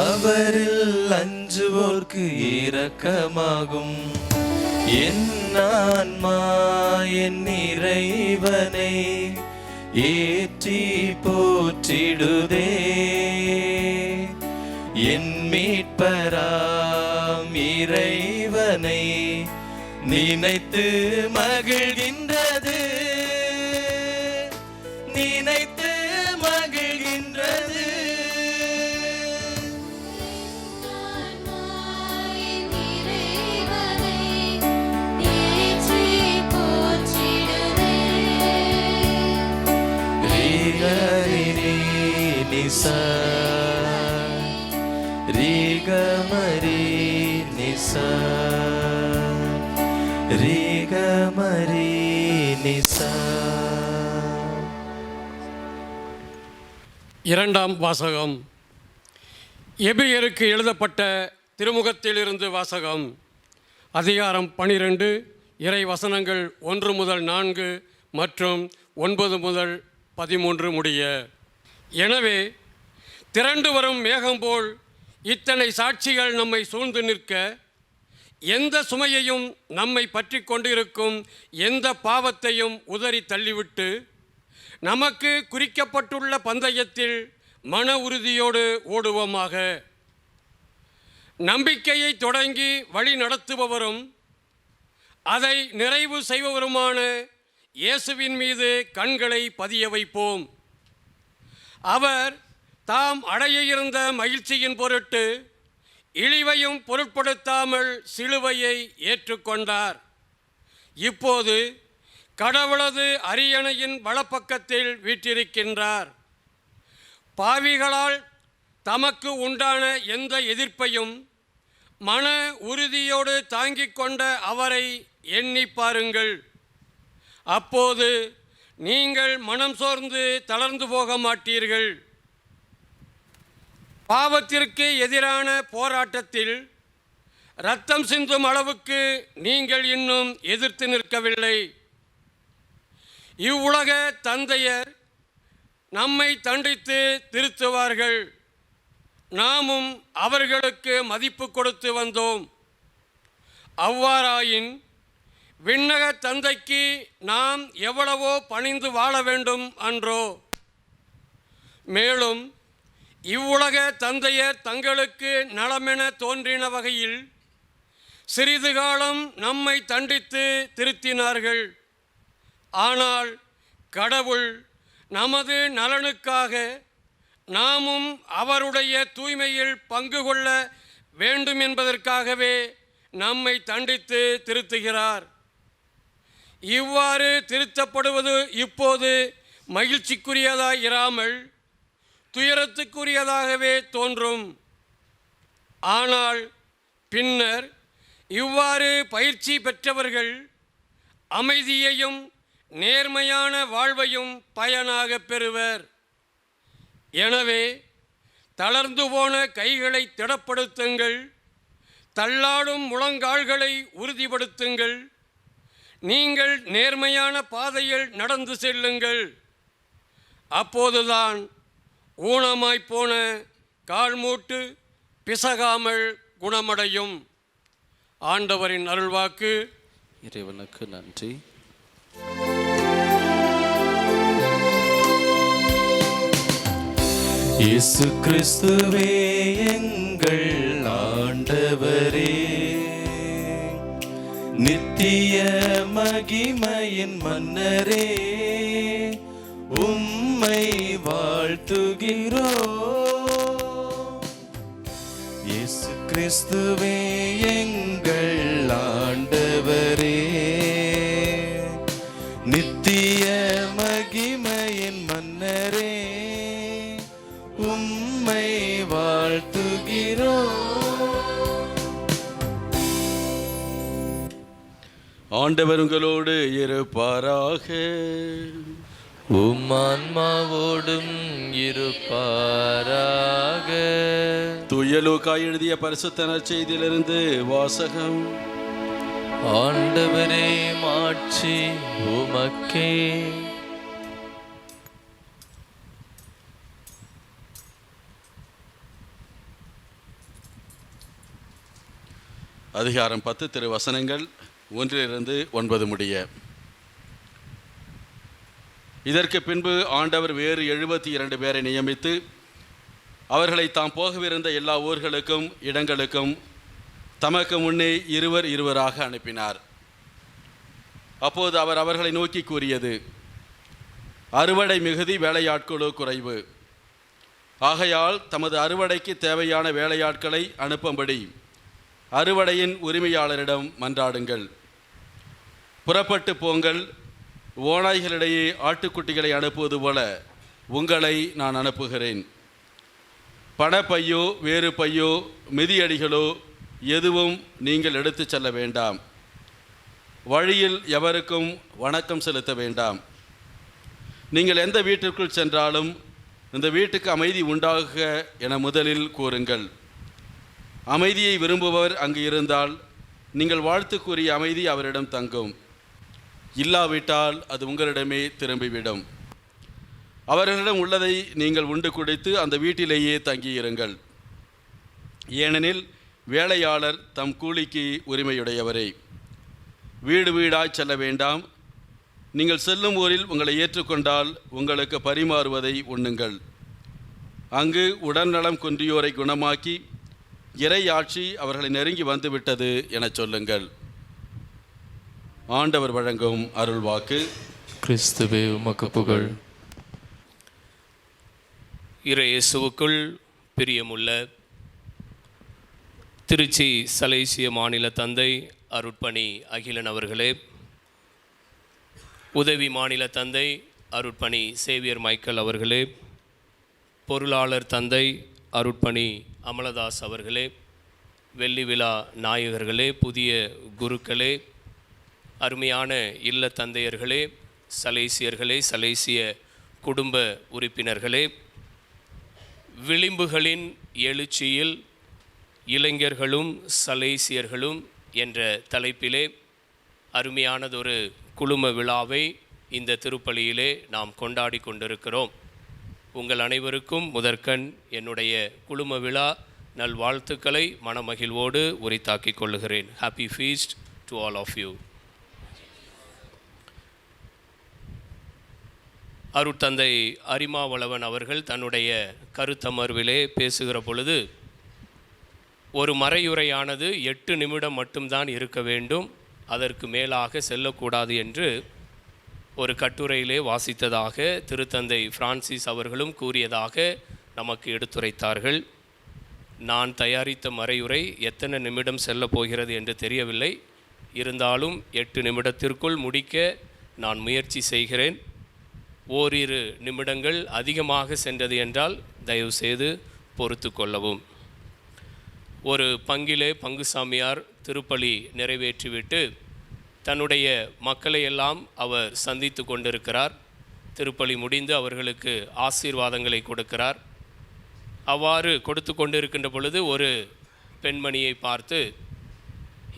அவரில் அஞ்சுவோர்க்கு இரக்கமாகும். என் ஆன்மா என் இறைவனை ஏற்றி போற்றிடுதே, என் மீட்பராம் இறைவனை நினைத்து மகிழ்கின்றது, நினைத்து மகிழ்கின்றது. நிசா ரீகமரி நிசா ரீகமரி நிசா. இரண்டாம் வாசகம். எபிரெயருக்கு எழுதப்பட்ட திருமுகத்திலிருந்து வாசகம். அதிகாரம் 12, இறை வசனங்கள் 1 முதல் 4 மற்றும் 9 முதல் 13 முடிய. எனவே திரண்டு வரும் மேகம் போல் இத்தனை சாட்சிகள் நம்மை சூழ்ந்து நிற்க, எந்த சுமையையும் நம்மை பற்றி கொண்டிருக்கும் எந்த பாவத்தையும் உதறி தள்ளிவிட்டு, நமக்கு குறிக்கப்பட்டுள்ள பந்தயத்தில் மன உறுதியோடு ஓடுவோமாக. நம்பிக்கையை தொடங்கி வழி நடத்துபவரும் அதை நிறைவு செய்பவருமான இயேசுவின் மீது கண்களை பதிய வைப்போம். அவர் தாம் அடைய இருந்த மகிழ்ச்சியின் பொருட்டு இழிவையும் பொருட்படுத்தாமல் சிலுவையை ஏற்றுக்கொண்டார். இப்போது கடவுளது அரியணையின் வலப்பக்கத்தில் வீற்றிருக்கின்றார். பாவிகளால் தமக்கு உண்டான எந்த எதிர்ப்பையும் மன உறுதியோடு தாங்கிக் கொண்ட அவரை எண்ணி பாருங்கள். அப்போது நீங்கள் மனம் சோர்ந்து தளர்ந்து போக மாட்டீர்கள். பாவத்திற்கு எதிரான போராட்டத்தில் இரத்தம் சிந்தும் அளவுக்கு நீங்கள் இன்னும் எதிர்த்து நிற்கவில்லை. இவ்வுலக தந்தையர் நம்மை தண்டித்து திருத்துவார்கள். நாமும் அவர்களுக்கு மதிப்பு கொடுத்து வந்தோம். அவ்வாறாயின் விண்ணக தந்தைக்கு நாம் எவ்வளவோ பணிந்து வாழ வேண்டும் அன்றோ? மேலும் இவ்வுலக தந்தையர் தங்களுக்கு நலமென தோன்றின வகையில் சிறிது காலம் நம்மை தண்டித்து திருத்தினார்கள். ஆனால் கடவுள் நமது நலனுக்காக நாமும் அவருடைய தூய்மையில் பங்கு கொள்ள வேண்டும் என்பதற்காகவே நம்மை தண்டித்து திருத்துகிறார். இவ்வாறு திருத்தப்படுவது இப்போது மகிழ்ச்சிக்குரியதாய் இராமல் துயரத்துக்குரியதாகவே தோன்றும். ஆனால் பின்னர் இவ்வாறு பயிற்சி பெற்றவர்கள் அமைதியையும் நேர்மையான வாழ்வையும் பயனாக பெறுவர். எனவே தளர்ந்து போன கைகளை திடப்படுத்துங்கள், தள்ளாடும் முழங்கால்களை உறுதிப்படுத்துங்கள். நீங்கள் நேர்மையான பாதையில் நடந்து செல்லுங்கள். அப்போதுதான் ஊனமாய்ப்போன கால்மூட்டு பிசகாமல் குணமடையும். ஆண்டவரின் அருள்வாக்கு. இறைவனுக்கு நன்றி. இயேசு கிறிஸ்துவே எங்கள் ஆண்டவரே, நித்திய மகிமையின் மன்னரே, உம்மை வாழ்த்துகிறோம். இயேசு கிறிஸ்துவே எங்கள் ஆண்டவரே, நித்திய மகிமையின் மன்னரே, உம்மை வாழ்த்துகிறோம். ஆண்டவர் உங்களோடு இருப்பாராக. உம் ஆன்மாவோடும் இருப்பாராக. தூய லூக்கா எழுதிய பரிசுத்த நற்செய்தியிலிருந்து வாசகம். ஆண்டவரே மாட்சி உமக்கே. அதிகாரம் 10 திருவசனங்கள் 1-9 முடிய. இதற்கு பின்பு ஆண்டவர் வேறு 72 பேரை நியமித்து அவர்களை தாம் போகவிருந்த எல்லா ஊர்களுக்கும் இடங்களுக்கும் தமக்கு முன்னே இருவராக அனுப்பினார். அப்போது அவர் அவர்களை நோக்கி கூறியது, அறுவடை மிகுதி, வேலையாட்களோ குறைவு. ஆகையால் தமது அறுவடைக்கு தேவையான வேலையாட்களை அனுப்பும்படி அறுவடையின் உரிமையாளரிடம் மன்றாடுங்கள். புறப்பட்டு போங்கள். ஓநாய்களிடையே ஆட்டுக்குட்டிகளை அனுப்புவது போல உங்களை நான் அனுப்புகிறேன். பணப்பையோ வேறு பையோ மிதியடிகளோ எதுவும் நீங்கள் எடுத்து செல்ல வேண்டாம். வழியில் எவருக்கும் வணக்கம் செலுத்த வேண்டாம். நீங்கள் எந்த வீட்டிற்குள் சென்றாலும் இந்த வீட்டுக்கு அமைதி உண்டாகுக என முதலில் கூறுங்கள். அமைதியை விரும்புபவர் அங்கு இருந்தால் நீங்கள் வாழ்த்துக்குரிய அமைதி அவரிடம் தங்கும். இல்லாவிட்டால் அது உங்களிடமே திரும்பிவிடும். அவர்களிடம் உள்ளதை நீங்கள் உண்டு குடித்து அந்த வீட்டிலேயே தங்கியிருங்கள். ஏனெனில் வேலையாளர் தம் கூலிக்கு உரிமையுடையவரே. வீடு வீடாய் செல்ல வேண்டாம். நீங்கள் செல்லும் ஊரில் உங்களை ஏற்றுக்கொண்டால் உங்களுக்கு பரிமாறுவதை உண்ணுங்கள். அங்கு உடல்நலம் குன்றியோரை குணமாக்கி இறை ஆட்சி அவர்களை நெருங்கி வந்துவிட்டது என சொல்லுங்கள். ஆண்டவர் வழங்கும் அருள்வாக்கு. கிறிஸ்துவே உமக்கு புகழ். இறை இயேசுவுக்குள் பிரியமுள்ள திருச்சி சலேசிய மாநில தந்தை அருட்பணி அகிலன் அவர்களே, உதவி மாநில தந்தை அருட்பணி சேவியர் மைக்கேல் அவர்களே, பொருளாளர் தந்தை அருட்பணி அமலதாஸ் அவர்களே, வெள்ளி விழா நாயகர்களே, புதிய குருக்களே, அருமையான இல்ல தந்தையர்களே, சலேசியர்களே, சலேசிய குடும்ப உறுப்பினர்களே, விளிம்புகளின் எழுச்சியில் இளைஞர்களும் சலேசியர்களும் என்ற தலைப்பிலே அருமையானதொரு குழும விழாவை இந்த திருப்பலியிலே நாம் கொண்டாடி கொண்டிருக்கிறோம். உங்கள் அனைவருக்கும் முதற்கண் என்னுடைய குழும விழா நல்வாழ்த்துக்களை மனமகிழ்வோடு உரித்தாக்கிக் கொள்ளுகிறேன். Happy feast to all of you. அருட்தந்தை அரிமாவளவன் அவர்கள் தன்னுடைய கருத்தமர்விலே பேசுகிற பொழுது, ஒரு மறையுரையானது 8 நிமிடம் மட்டும்தான் இருக்க வேண்டும், அதற்கு மேலாக செல்லக்கூடாது என்று ஒரு கட்டுரையிலே வாசித்ததாக திருத்தந்தை பிரான்சிஸ் அவர்களும் கூறியதாக நமக்கு எடுத்துரைத்தார்கள். நான் தயாரித்த மறையுரை எத்தனை நிமிடம் செல்ல போகிறது என்று தெரியவில்லை. இருந்தாலும் 8 நிமிடத்திற்குள் முடிக்க நான் முயற்சி செய்கிறேன். ஓரிரு நிமிடங்கள் அதிகமாக சென்றது என்றால் தயவு செய்து பொறுத்து கொள்ளவும். ஒரு பங்கிலே பங்குசாமியார் திருப்பலி நிறைவேற்றிவிட்டு தன்னுடைய மக்களை எல்லாம் அவர் சந்தித்து கொண்டிருக்கிறார். திருப்பலி முடிந்து அவர்களுக்கு ஆசீர்வாதங்களை கொடுக்கிறார். அவ்வாறு கொடுத்து கொண்டிருக்கின்ற பொழுது ஒரு பெண்மணியை பார்த்து,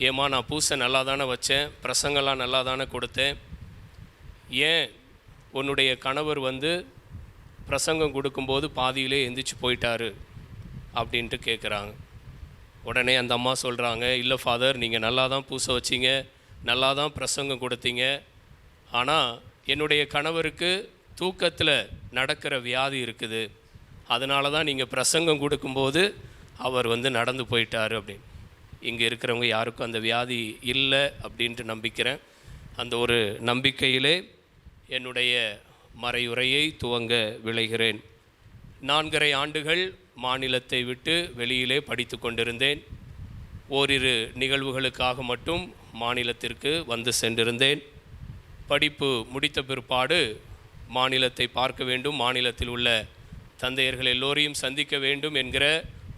ஏம்மா, நான் பூசை நல்லா தானே வச்சேன், பிரசங்கெல்லாம் நல்லா தானே கொடுத்தேன், ஏன் உன்னுடைய கணவர் பிரசங்கம் கொடுக்கும்போது பாதியிலே எந்திரிச்சு போயிட்டாரு அப்படின்ட்டு கேட்குறாங்க. உடனே அந்த அம்மா சொல்கிறாங்க, இல்லை ஃபாதர், நீங்கள் நல்லா தான் பூசை வச்சிங்க, நல்லா தான் பிரசங்கம் கொடுத்தீங்க, ஆனால் என்னுடைய கணவருக்கு தூக்கத்தில் நடக்கிற வியாதி இருக்குது, அதனால தான் நீங்கள் பிரசங்கம் கொடுக்கும்போது அவர் நடந்து போயிட்டார் அப்படின்னு. இங்கே இருக்கிறவங்க யாருக்கும் அந்த வியாதி இல்லை அப்படின்ட்டு நம்பிக்கிறேன். அந்த ஒரு நம்பிக்கையிலே என்னுடைய மறையுரையை துவங்க விளைகிறேன். 4.5 ஆண்டுகள் மாநிலத்தை விட்டு வெளியிலே படித்து கொண்டிருந்தேன். ஓரிரு நிகழ்வுகளுக்காக மட்டும் மாநிலத்திற்கு வந்து சென்றிருந்தேன். படிப்பு முடித்த பிற்பாடு மாநிலத்தை பார்க்க வேண்டும், மாநிலத்தில் உள்ள தந்தையர்கள் எல்லோரையும் சந்திக்க வேண்டும் என்கிற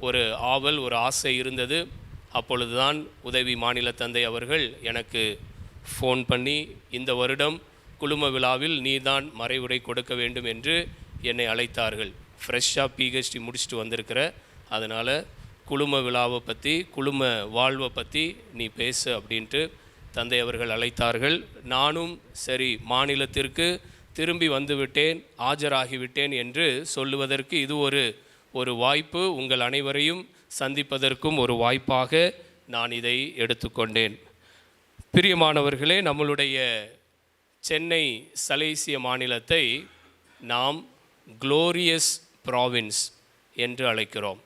ஒரு ஆவல், ஒரு ஆசை இருந்தது. அப்பொழுதுதான் உதவி மாநில தந்தை அவர்கள் எனக்கு ஃபோன் பண்ணி, இந்த வருடம் குழும விழாவில் நீதான் மறைவுரை கொடுக்க வேண்டும் என்று என்னை அழைத்தார்கள். ஃப்ரெஷ்ஷாக பிஹெச்டி முடிச்சுட்டு வந்திருக்கிற, அதனால் குழும விழாவை பற்றி, குழும வாழ்வை பற்றி நீ பேசு அப்படின்ட்டு தந்தை அவர்கள் அழைத்தார்கள். நானும் சரி, மாநிலத்திற்கு திரும்பி வந்துவிட்டேன், ஆஜராகிவிட்டேன் என்று சொல்லுவதற்கு இது ஒரு வாய்ப்பு, உங்கள் அனைவரையும் சந்திப்பதற்கும் ஒரு வாய்ப்பாக நான் இதை எடுத்துக்கொண்டேன். பிரியமானவர்களே, நம்மளுடைய சென்னை சலேசிய மாநிலத்தை நாம் குளோரியஸ் ப்ராவின்ஸ் என்று அழைக்கிறோம்.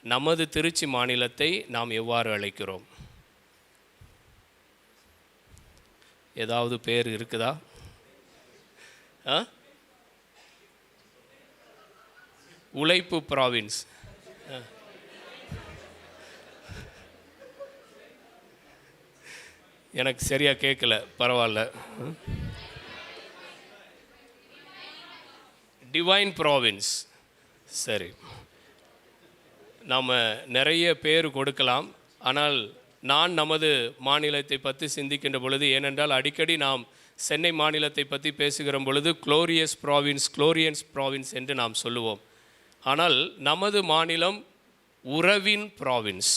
நமது திருச்சி மாநிலத்தை நாம் எவ்வாறு அழைக்கிறோம்? ஏதாவது பேர் இருக்குதா? உழைப்பு ப்ராவின்ஸ். எனக்கு சரியாக கேட்கல, பரவாயில்ல. Divine province. சரி, நாம் நிறைய பேர் கொடுக்கலாம். ஆனால் நான் நமது மாநிலத்தை பற்றி சிந்திக்கின்ற பொழுது, ஏனென்றால் அடிக்கடி நாம் சென்னை மாநிலத்தை பற்றி பேசுகிற பொழுது குளோரியஸ் ப்ராவின்ஸ், குளோரியன்ஸ் ப்ராவின்ஸ் என்று நாம் சொல்லுவோம். ஆனால் நமது மாநிலம் உறவின் ப்ராவின்ஸ்.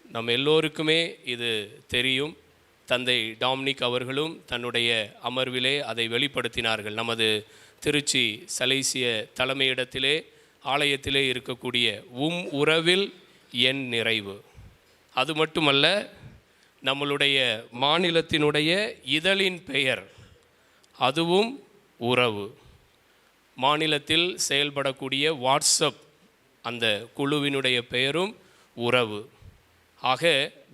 நம்ம எல்லோருக்குமே இது தெரியும். தந்தை டாமினிக் அவர்களும் தன்னுடைய அமர்விலே அதை வெளிப்படுத்தினார்கள். நமது திருச்சி சலேசிய தலைமையிடத்திலே, ஆலயத்திலே இருக்கக்கூடிய உறவில் என் நிறைவு. அது மட்டுமல்ல, நம்மளுடைய மாநிலத்தினுடைய இதழின் பெயர், அதுவும் உறவு. மாநிலத்தில் செயல்படக்கூடிய வாட்ஸ்அப் அந்த குழுவினுடைய பெயரும் உறவு. ஆக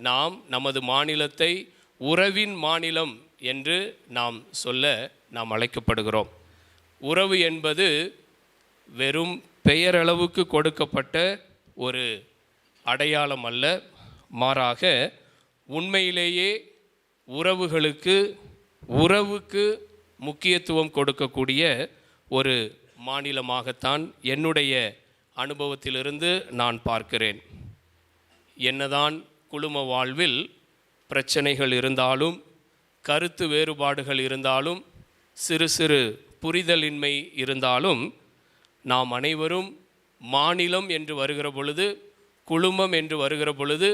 நாம் நமது மாநிலத்தை உறவின் மாநிலம் என்று நாம் சொல்ல நாம் அழைக்கப்படுகிறோம். உறவு என்பது வெறும் பெயரளவுக்கு கொடுக்கப்பட்ட ஒரு அடையாளம் அல்ல, மாறாக உண்மையிலேயே உறவுக்கு முக்கியத்துவம் கொடுக்கக்கூடிய ஒரு மாநிலமாகத்தான் என்னுடைய அனுபவத்திலிருந்து நான் பார்க்கிறேன். என்னதான் குழும வாழ்வில் பிரச்சனைகள் இருந்தாலும், கருத்து வேறுபாடுகள் இருந்தாலும், சிறு சிறு புரிதலின்மை இருந்தாலும், நாம் அனைவரும் மாநிலம் என்று வருகிற பொழுது, குழுமம் என்று வருகிற பொழுது,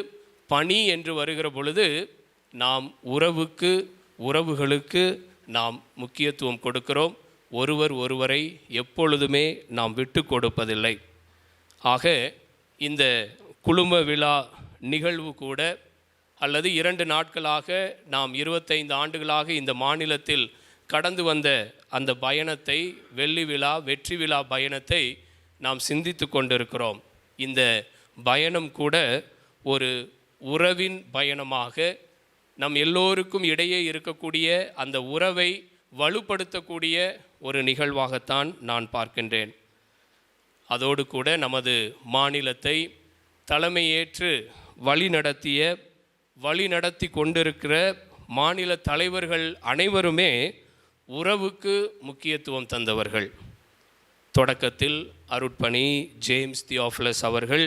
பணி என்று வருகிற பொழுது, நாம் உறவுகளுக்கு நாம் முக்கியத்துவம் கொடுக்கிறோம். ஒருவரை எப்பொழுதுமே நாம் விட்டு கொடுப்பதில்லை. ஆக இந்த குழும விழா நிகழ்வு கூட, அல்லது 2 நாட்களாக நாம் 25 ஆண்டுகளாக இந்த மாநிலத்தில் கடந்து வந்த அந்த பயணத்தை, வெற்றி விழா பயணத்தை நாம் சிந்தித்து கொண்டிருக்கிறோம். இந்த பயணம் கூட ஒரு உறவின் பயணமாக, நம் எல்லோருக்கும் இடையே இருக்கக்கூடிய அந்த உறவை வலுப்படுத்தக்கூடிய ஒரு நிகழ்வாகத்தான் நான் பார்க்கின்றேன். அதோடு கூட நமது மாநிலத்தை தலைமையேற்று வழிநடத்தி கொண்டிருக்கிற மாநில தலைவர்கள் அனைவருமே உறவுக்கு முக்கியத்துவம் தந்தவர்கள். தொடக்கத்தில் அருட்பணி ஜேம்ஸ் தியோஃபிலஸ் அவர்கள்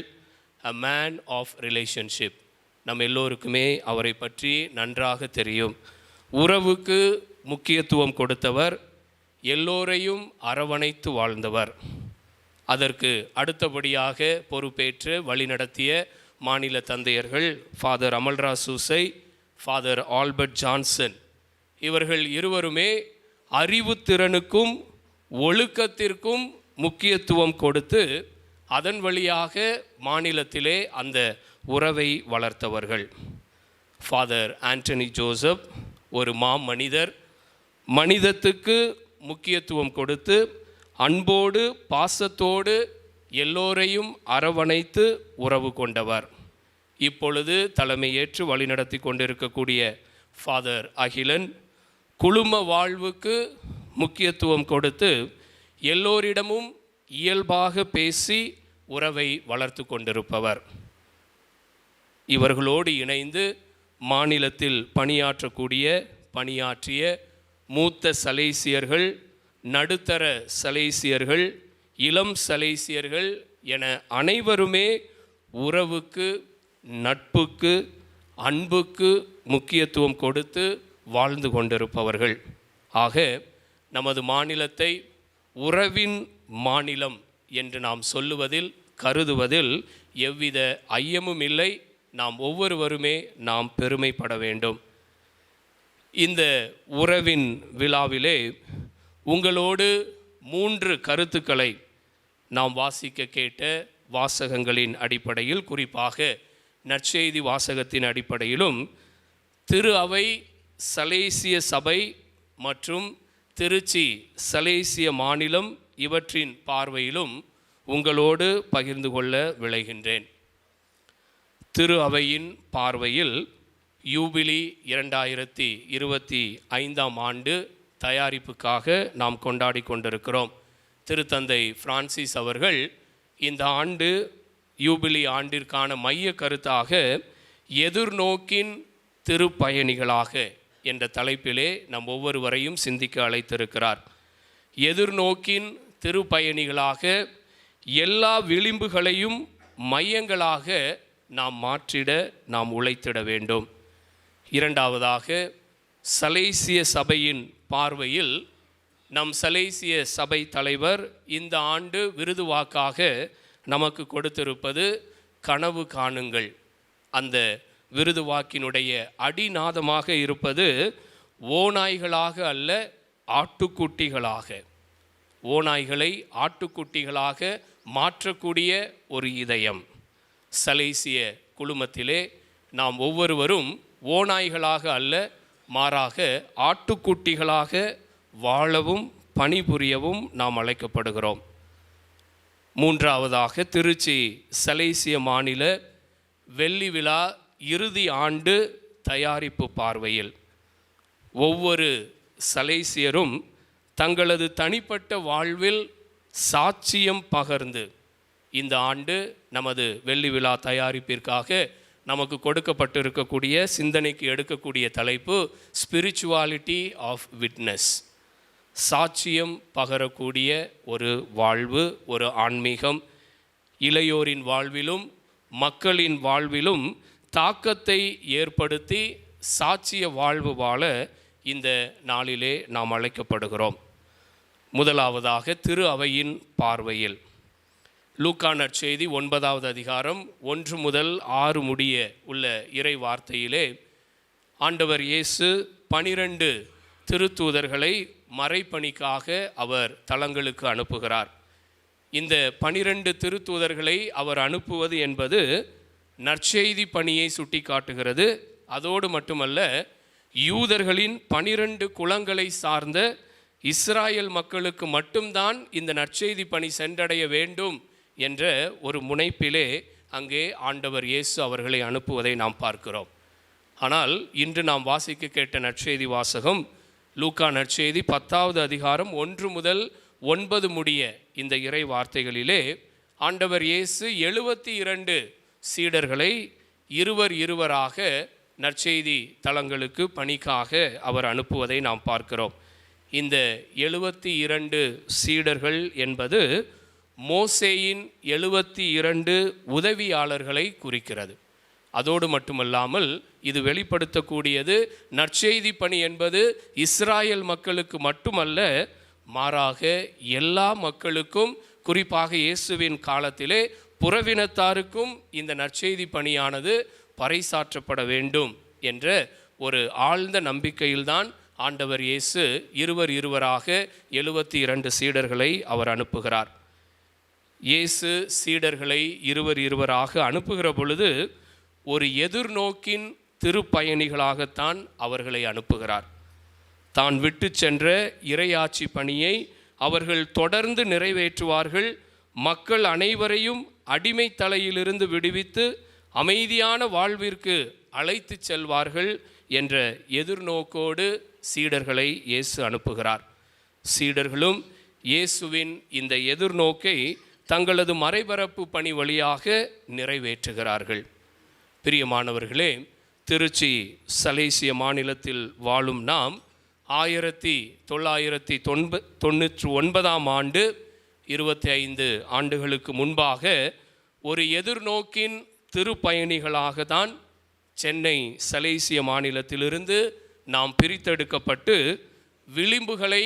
a man of relationship. நம் எல்லோருக்குமே அவரை பற்றி நன்றாக தெரியும். உறவுக்கு முக்கியத்துவம் கொடுத்தவர், எல்லோரையும் அரவணைத்து வாழ்ந்தவர். அதற்கு அடுத்தபடியாக பொறுப்பேற்று வழிநடத்திய மாநில தந்தையர்கள் father Amalraj Soosai, father Albert Johnson. இவர்கள் இருவருமே அறிவுத்திறனுக்கும் ஒழுக்கத்திற்கும் முக்கியத்துவம் கொடுத்து அதன் வழியாக மாநிலத்திலே அந்த உறவை வளர்த்தவர்கள். ஃபாதர் ஆண்டனி ஜோசப் ஒரு மாமனிதர், மனிதத்துக்கு முக்கியத்துவம் கொடுத்து அன்போடு பாசத்தோடு எல்லோரையும் அரவணைத்து உறவு கொண்டவர். இப்பொழுது தலைமையேற்று வழிநடத்தி கொண்டிருக்கக்கூடிய ஃபாதர் அகிலன் குழும வாழ்வுக்கு முக்கியத்துவம் கொடுத்து எல்லோரிடமும் இயல்பாக பேசி உறவை வளர்த்து கொண்டிருப்பவர். இவர்களோடு இணைந்து மாநிலத்தில் பணியாற்றிய மூத்த சலேசியர்கள், நடுத்தர சலேசியர்கள், இளம் சலேசியர்கள் என அனைவருமே உறவுக்கு, நட்புக்கு, அன்புக்கு முக்கியத்துவம் கொடுத்து வாழ்ந்து கொண்டிருப்பவர்கள். ஆக நமது மாநிலத்தை உறவின் மாநிலம் என்று நாம் சொல்லுவதில், கருதுவதில் எவ்வித ஐயமும் இல்லை. நாம் ஒவ்வொருவருமே நாம் பெருமைப்பட வேண்டும். இந்த உறவின் விழாவிலே உங்களோடு 3 கருத்துக்களை நாம் வாசிக்க கேட்ட வாசகங்களின் அடிப்படையில், குறிப்பாக நற்செய்தி வாசகத்தின் அடிப்படையிலும், திரு அவை சலேசிய சபை மற்றும் திருச்சி சலேசிய மாநிலம் இவற்றின் பார்வையிலும் உங்களோடு பகிர்ந்து கொள்ள விளைகின்றேன். திரு அவையின் பார்வையில் யூபிலி 2025ஆம் ஆண்டு தயாரிப்புக்காக நாம் கொண்டாடி கொண்டிருக்கிறோம். திருத்தந்தை பிரான்சிஸ் அவர்கள் இந்த ஆண்டு யூபிலி ஆண்டிற்கான மைய கருத்தாக எதிர்நோக்கின் திருப்பயணிகளாக என்ற தலைப்பிலே நம் ஒவ்வொருவரையும் சிந்திக்க அழைத்திருக்கிறார். எதிர்நோக்கின் திருப்பயணிகளாக எல்லா விளிம்புகளையும் மையங்களாக நாம் மாற்றிட நாம் உழைத்திட வேண்டும். இரண்டாவதாக, சலேசிய சபையின் பார்வையில் நம் சலேசிய சபை தலைவர் இந்த ஆண்டு விருது வாக்காக நமக்கு கொடுத்திருப்பது கனவு காணுங்கள். அந்த விருது வாக்கினுடைய அடிநாதமாக இருப்பது ஓநாய்களாக அல்ல, ஆட்டுக்குட்டிகளாக. ஓநாய்களை ஆட்டுக்குட்டிகளாக மாற்றக்கூடிய ஒரு இதயம். சலேசிய குழுமத்திலே நாம் ஒவ்வொருவரும் ஓநாய்களாக அல்ல, மாறாக ஆட்டுக்குட்டிகளாக வாழவும் பணிபுரியவும் நாம் அழைக்கப்படுகிறோம். மூன்றாவதாக, திருச்சி சலேசிய மாநில வெள்ளி விழா இறுதி ஆண்டு தயாரிப்பு பார்வையில் ஒவ்வொரு சலேசியரும் தங்களது தனிப்பட்ட வாழ்வில் சாட்சியம் பகர்ந்து, இந்த ஆண்டு நமது வெள்ளி விழா தயாரிப்பிற்காக நமக்கு கொடுக்கப்பட்டிருக்கக்கூடிய சிந்தனைக்கு எடுக்கக்கூடிய தலைப்பு ஸ்பிரிச்சுவாலிட்டி ஆஃப் விட்னஸ். சாட்சியம் பகரக்கூடிய ஒரு வாழ்வு, ஒரு ஆன்மீகம். இளையோரின் வாழ்விலும் மக்களின் வாழ்விலும் தாக்கத்தை ஏற்படுத்தி சாட்சிய வாழ்வு வாழ இந்த நாளிலே நாம் அழைக்கப்படுகிறோம். முதலாவதாக, திரு அவையின் பார்வையில் லூக்கா நற்செய்தி 9வது அதிகாரம் 1 முதல் 6 முடிய உள்ள இறை வார்த்தையிலே ஆண்டவர் இயேசு 12 திருத்தூதர்களை மறைப்பணிக்காக அவர் தலங்களுக்கு அனுப்புகிறார். இந்த 12 திருத்தூதர்களை அவர் அனுப்புவது என்பது நற்செய்தி பணியை சுட்டி காட்டுகிறது. அதோடு மட்டுமல்ல, யூதர்களின் 12 குலங்களை சார்ந்த இஸ்ராயல் மக்களுக்கு மட்டும்தான் இந்த நற்செய்தி பணி சென்றடைய வேண்டும் என்ற ஒரு முனைப்பிலே அங்கே ஆண்டவர் இயேசு அவர்களை அனுப்புவதை நாம் பார்க்கிறோம். ஆனால் இன்று நாம் வாசிக்க கேட்ட நற்செய்தி வாசகம் லூக்கா நற்செய்தி 10வது அதிகாரம் 1 முதல் 9 முடிய இந்த இறை வார்த்தைகளிலே ஆண்டவர் இயேசு 72 சீடர்களை இருவராக நற்செய்தி தலங்களுக்கு பணிக்காக அவர் அனுப்புவதை நாம் பார்க்கிறோம். இந்த 72 சீடர்கள் என்பது மோசேயின் 72 உதவியாளர்களை குறிக்கிறது. அதோடு மட்டுமல்லாமல் இது வெளிப்படுத்தக்கூடியது நற்செய்தி பணி என்பது இஸ்ராயல் மக்களுக்கு மட்டுமல்ல, மாறாக எல்லா மக்களுக்கும், குறிப்பாக இயேசுவின் காலத்திலே புறவினத்தாருக்கும் இந்த நற்செய்தி பணியானது பறைசாற்றப்பட வேண்டும் என்ற ஒரு ஆழ்ந்த நம்பிக்கையில்தான் ஆண்டவர் இயேசு இருவராக 72 சீடர்களை அவர் அனுப்புகிறார். இயேசு சீடர்களை இருவராக அனுப்புகிற பொழுது ஒரு எதிர்நோக்கின் திருப்பயணிகளாகத்தான் அவர்களை அனுப்புகிறார். தான் விட்டு சென்ற இறையாட்சி பணியை அவர்கள் தொடர்ந்து நிறைவேற்றுவார்கள், மக்கள் அனைவரையும் அடிமை தலையிலிருந்து விடுவித்து அமைதியான வாழ்விற்கு அழைத்து செல்வார்கள் என்ற எதிர்நோக்கோடு சீடர்களை இயேசு அனுப்புகிறார். சீடர்களும் இயேசுவின் இந்த எதிர்நோக்கை தங்களது மறைபரப்பு பணி வழியாக நிறைவேற்றுகிறார்கள். பிரியமானவர்களே, திருச்சி சலேசிய மாநிலத்தில் வாழும் நாம் 1999 ஆண்டு 25 ஆண்டுகளுக்கு முன்பாக ஒரு எதிர்நோக்கின் திருப்பயணிகளாக தான் சென்னை சலேசிய மாநிலத்திலிருந்து நாம் பிரித்தெடுக்கப்பட்டு விளிம்புகளை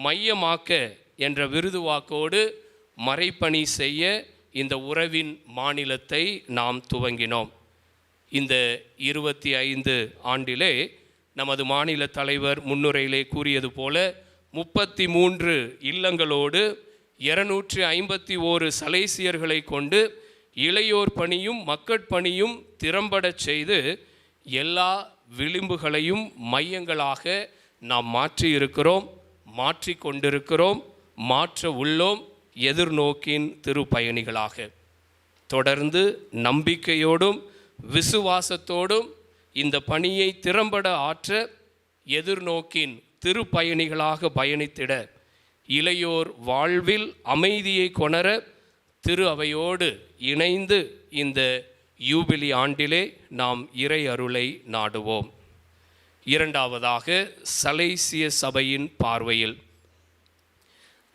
மையமாக்க என்ற விருதுவாக்கோடு மறைப்பணி செய்ய இந்த உறவின் மாநிலத்தை நாம் துவங்கினோம். இந்த 25 ஆண்டிலே நமது மாநில தலைவர் முன்னுரையிலே கூறியது போல 33 இல்லங்களோடு 251 சலேசியர்களை கொண்டு இளையோர் பணியும் மக்கட்பணியும் திறம்படச் செய்து எல்லா விளிம்புகளையும் மையங்களாக நாம் மாற்றியிருக்கிறோம், மாற்றிக்கொண்டிருக்கிறோம், மாற்ற உள்ளோம். எதிர்நோக்கின் திருப்பயணிகளாக தொடர்ந்து நம்பிக்கையோடும் விசுவாசத்தோடும் இந்த பணியை திறம்பட ஆற்ற எதிர்நோக்கின் திருப்பயணிகளாக பயணித்திட இளையோர் வாழ்வில் அமைதியை கொணர திரு அவையோடு இணைந்து இந்த யூபிலி ஆண்டிலே நாம் இறை அருளை நாடுவோம். இரண்டாவதாக, சலேசிய சபையின் பார்வையில்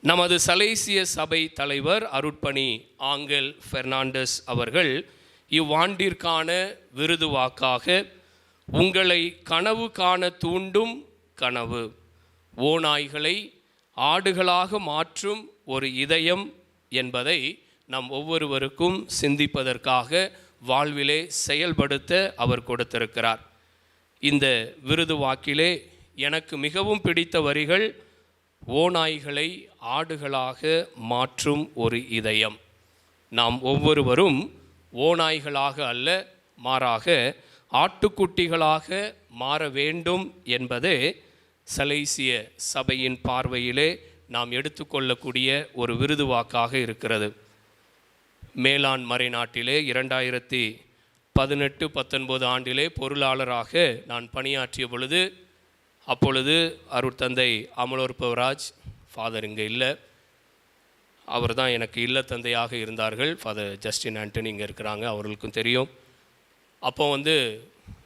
நமது சலேசிய சபை தலைவர் அருட்பணி ஆங்கல் பெர்னாண்டஸ் அவர்கள் இவ்வாண்டிற்கான விருதுவாக்காக உங்களை கனவு காண தூண்டும் கனவு, ஓநாய்களை ஆடுகளாக மாற்றும் ஒரு இதயம் என்பதை நம் ஒவ்வொருவருக்கும் சிந்திப்பதற்காக வாழ்விலே செயல்படுத்த அவர் கொடுத்திருக்கிறார். இந்த விருதுவாக்கிலே எனக்கு மிகவும் பிடித்த வரிகள், ஓநாய்களை ஆடுகளாக மாற்றும் ஒரு இதயம். நாம் ஒவ்வொருவரும் ஓநாய்களாக அல்ல, மாறாக ஆட்டுக்குட்டிகளாக மாற வேண்டும் என்பதே சலேசிய சபையின் பார்வையிலே நாம் எடுத்துக்கொள்ளக்கூடிய ஒரு விருதுவாக்காக இருக்கிறது. மேலாண் மறைநாட்டிலே 2018-19 ஆண்டிலே பொருளாளராக நான் பணியாற்றிய பொழுது, அப்பொழுது அருட்தந்தை அமலோர் பவராஜ் ஃபாதர் இங்கே இல்லை, அவர் தான் எனக்கு இல்ல தந்தையாக இருந்தார்கள். ஃபாதர் ஜஸ்டின் ஆண்டனி இங்கே இருக்கிறாங்க, அவர்களுக்கும் தெரியும். அப்போ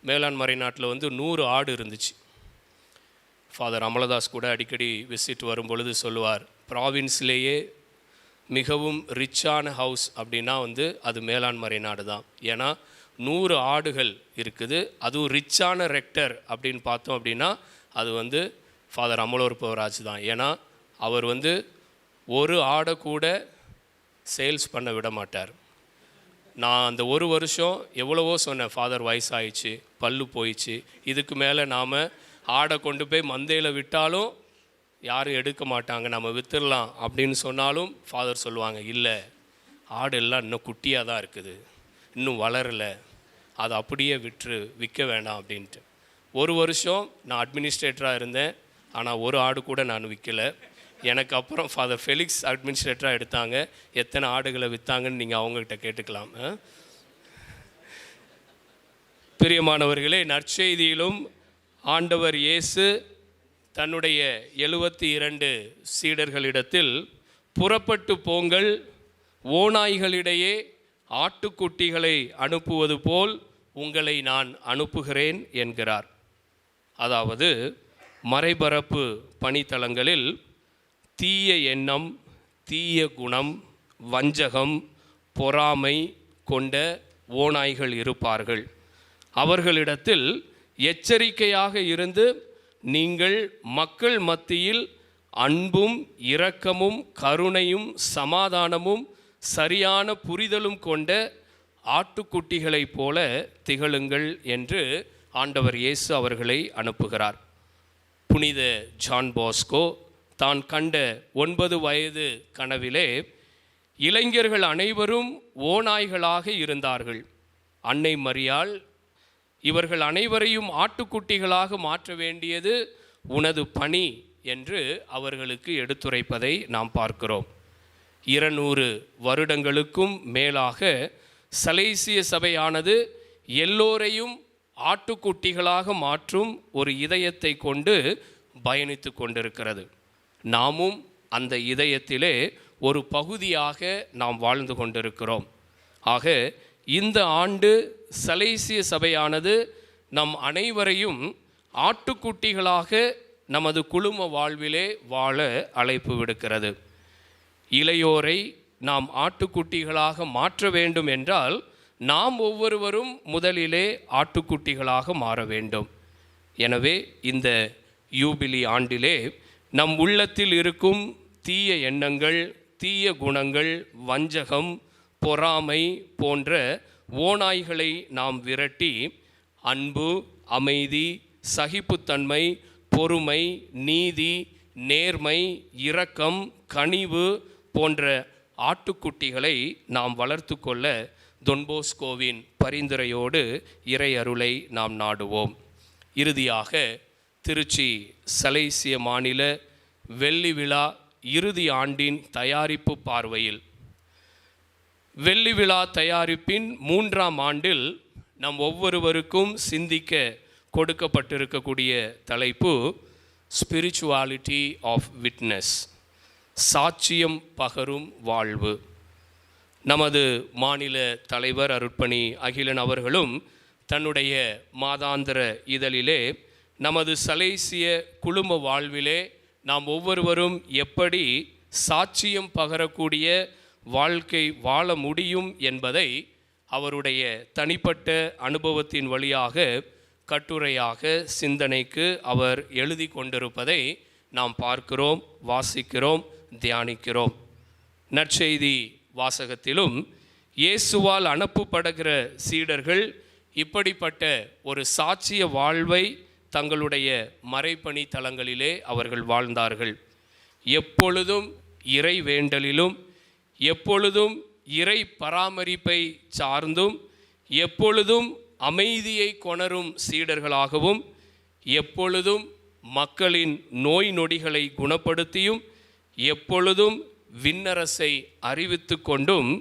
மேலாண் மறைநாட்டில் 100 ஆடு இருந்துச்சு. ஃபாதர் அமலதாஸ் கூட அடிக்கடி விசிட் வரும்பொழுது சொல்லுவார், ப்ராவின்ஸ்லேயே மிகவும் ரிச்சான ஹவுஸ் அப்படின்னா அது மேலாண் மறைநாடு தான். ஏன்னா 100 ஆடுகள் இருக்குது, அதுவும் ரிச்சான ரெக்டர் அப்படின்னு பார்த்தோம் அப்படின்னா அது ஃபாதர் அமலோர் பவராஜ் தான். ஏன்னா அவர் ஒரு ஆடை கூட சேல்ஸ் பண்ண விட மாட்டார். நான் அந்த ஒரு வருஷம் எவ்வளவோ சொன்னேன், ஃபாதர் வயசாயிடுச்சு, பல்லு போயிடுச்சு, இதுக்கு மேலே நாம் ஆடை கொண்டு போய் மந்தையில் விட்டாலும் யாரும் எடுக்க மாட்டாங்க, நம்ம விற்றுடலாம் அப்படின்னு சொன்னாலும் ஃபாதர் சொல்லுவாங்க, இல்லை ஆடு எல்லாம் இன்னும் குட்டியாக தான் இருக்குது, இன்னும் வளரலை, அதை அப்படியே விற்க வேண்டாம் அப்படின்ட்டு. ஒரு வருஷம் நான் அட்மினிஸ்ட்ரேட்டராக இருந்தேன், ஆனால் ஒரு ஆடு கூட நான் விற்கலை. எனக்கு அப்புறம் ஃபாதர் ஃபெலிக்ஸ் அட்மினிஸ்ட்ரேட்டராக எடுத்தாங்க, எத்தனை ஆடுகளை விற்றாங்கன்னு நீங்கள் அவங்கக்கிட்ட கேட்டுக்கலாம். பிரியமானவர்களே, நற்செய்தியிலும் ஆண்டவர் இயேசு தன்னுடைய 72 சீடர்களிடத்தில் புறப்பட்டு போங்கள், ஓநாய்களிடையே ஆட்டுக்குட்டிகளை அனுப்புவது போல் உங்களை நான் அனுப்புகிறேன் என்கிறார். அதாவது மறைபரப்பு பணித்தலங்களில் தீய எண்ணம், தீய குணம், வஞ்சகம், பொறாமை கொண்ட ஓநாய்கள் இருப்பார்கள். அவர்களிடத்தில் எச்சரிக்கையாக இருந்து நீங்கள் மக்கள் மத்தியில் அன்பும் இரக்கமும் கருணையும் சமாதானமும் சரியான புரிதலும் கொண்ட ஆட்டுக்குட்டிகளைப் போல திகழுங்கள் என்று ஆண்டவர் இயேசு அவர்களை அனுப்புகிறார். புனித ஜான் பாஸ்கோ தான் கண்ட 9 வயது கனவிலே இளைஞர்கள் அனைவரும் ஓநாய்களாக இருந்தார்கள். அன்னை மரியாள் இவர்கள் அனைவரையும் ஆட்டுக்குட்டிகளாக மாற்ற வேண்டியது உனது பணி என்று அவர்களுக்கு எடுத்துரைப்பதை நாம் பார்க்கிறோம். 200 வருடங்களுக்கும் மேலாக சலேசிய சபையானது எல்லோரையும் ஆட்டுக்குட்டிகளாக மாற்றும் ஒரு இதயத்தை கொண்டு பயணித்து கொண்டிருக்கிறது. நாமும் அந்த இதயத்திலே ஒரு பகுதியாக நாம் வாழ்ந்து கொண்டிருக்கிறோம். ஆக இந்த ஆண்டு சலேசிய சபையானது நம் அனைவரையும் ஆட்டுக்குட்டிகளாக நமது குழும வாழ்விலே வாழ அழைப்பு விடுக்கிறது. இளையோரை நாம் ஆட்டுக்குட்டிகளாக மாற்ற வேண்டும் என்றால் நாம் ஒவ்வொருவரும் முதலிலே ஆட்டுக்குட்டிகளாக மாற வேண்டும். எனவே இந்த யூபிலி ஆண்டிலே நம் உள்ளத்தில் இருக்கும் தீய எண்ணங்கள், தீய குணங்கள், வஞ்சகம், பொறாமை போன்ற ஓநாய்களை நாம் விரட்டி அன்பு, அமைதி, சகிப்புத்தன்மை, பொறுமை, நீதி, நேர்மை, இரக்கம், கனிவு போன்ற ஆட்டுக்குட்டிகளை நாம் வளர்த்து கொள்ள தொன்போஸ்கோவின் பரிந்துரையோடு இறை அருளை நாம் நாடுவோம். இறுதியாக திருச்சி சலேசிய மாநில வெள்ளி விழா இறுதி ஆண்டின் தயாரிப்பு பார்வையில் வெள்ளி விழா தயாரிப்பின் 3ஆம் ஆண்டில் நம் ஒவ்வொருவருக்கும் சிந்திக்க கொடுக்கப்பட்டிருக்கக்கூடிய தலைப்பு ஸ்பிரிச்சுவாலிட்டி ஆஃப் விட்னஸ், சாட்சியம் பகரும் வாழ்வு. நமது மாநில தலைவர் அருட்பணி அகிலன் அவர்களும் தன்னுடைய மாதாந்திர இதழிலே நமது சலேசிய குழும வாழ்விலே நாம் ஒவ்வொருவரும் எப்படி சாட்சியம் பகரக்கூடிய வாழ்க்கை வாழ முடியும் என்பதை அவருடைய தனிப்பட்ட அனுபவத்தின் வழியாக கட்டுரையாக சிந்தனைக்கு அவர் எழுதி கொண்டிருப்பதை நாம் பார்க்கிறோம், வாசிக்கிறோம், தியானிக்கிறோம். நற்செய்தி வாசகத்திலும் இயேசுவால் அனுப்பப்படுகிற சீடர்கள் இப்படிப்பட்ட ஒரு சாட்சிய வாழ்வை தங்களுடைய மறைபணி தலங்களிலே அவர்கள் வாழ்ந்தார்கள். எப்பொழுதும் இறை வேண்டலிலும், எப்பொழுதும் இறை பராமரிப்பை சார்ந்தும், எப்பொழுதும் அமைதியை கொணரும் சீடர்களாகவும், எப்பொழுதும் மக்களின் நோய் நொடிகளை குணப்படுத்தியும், எப்பொழுதும் விண்ணரசை அறிவித்து கொண்டும்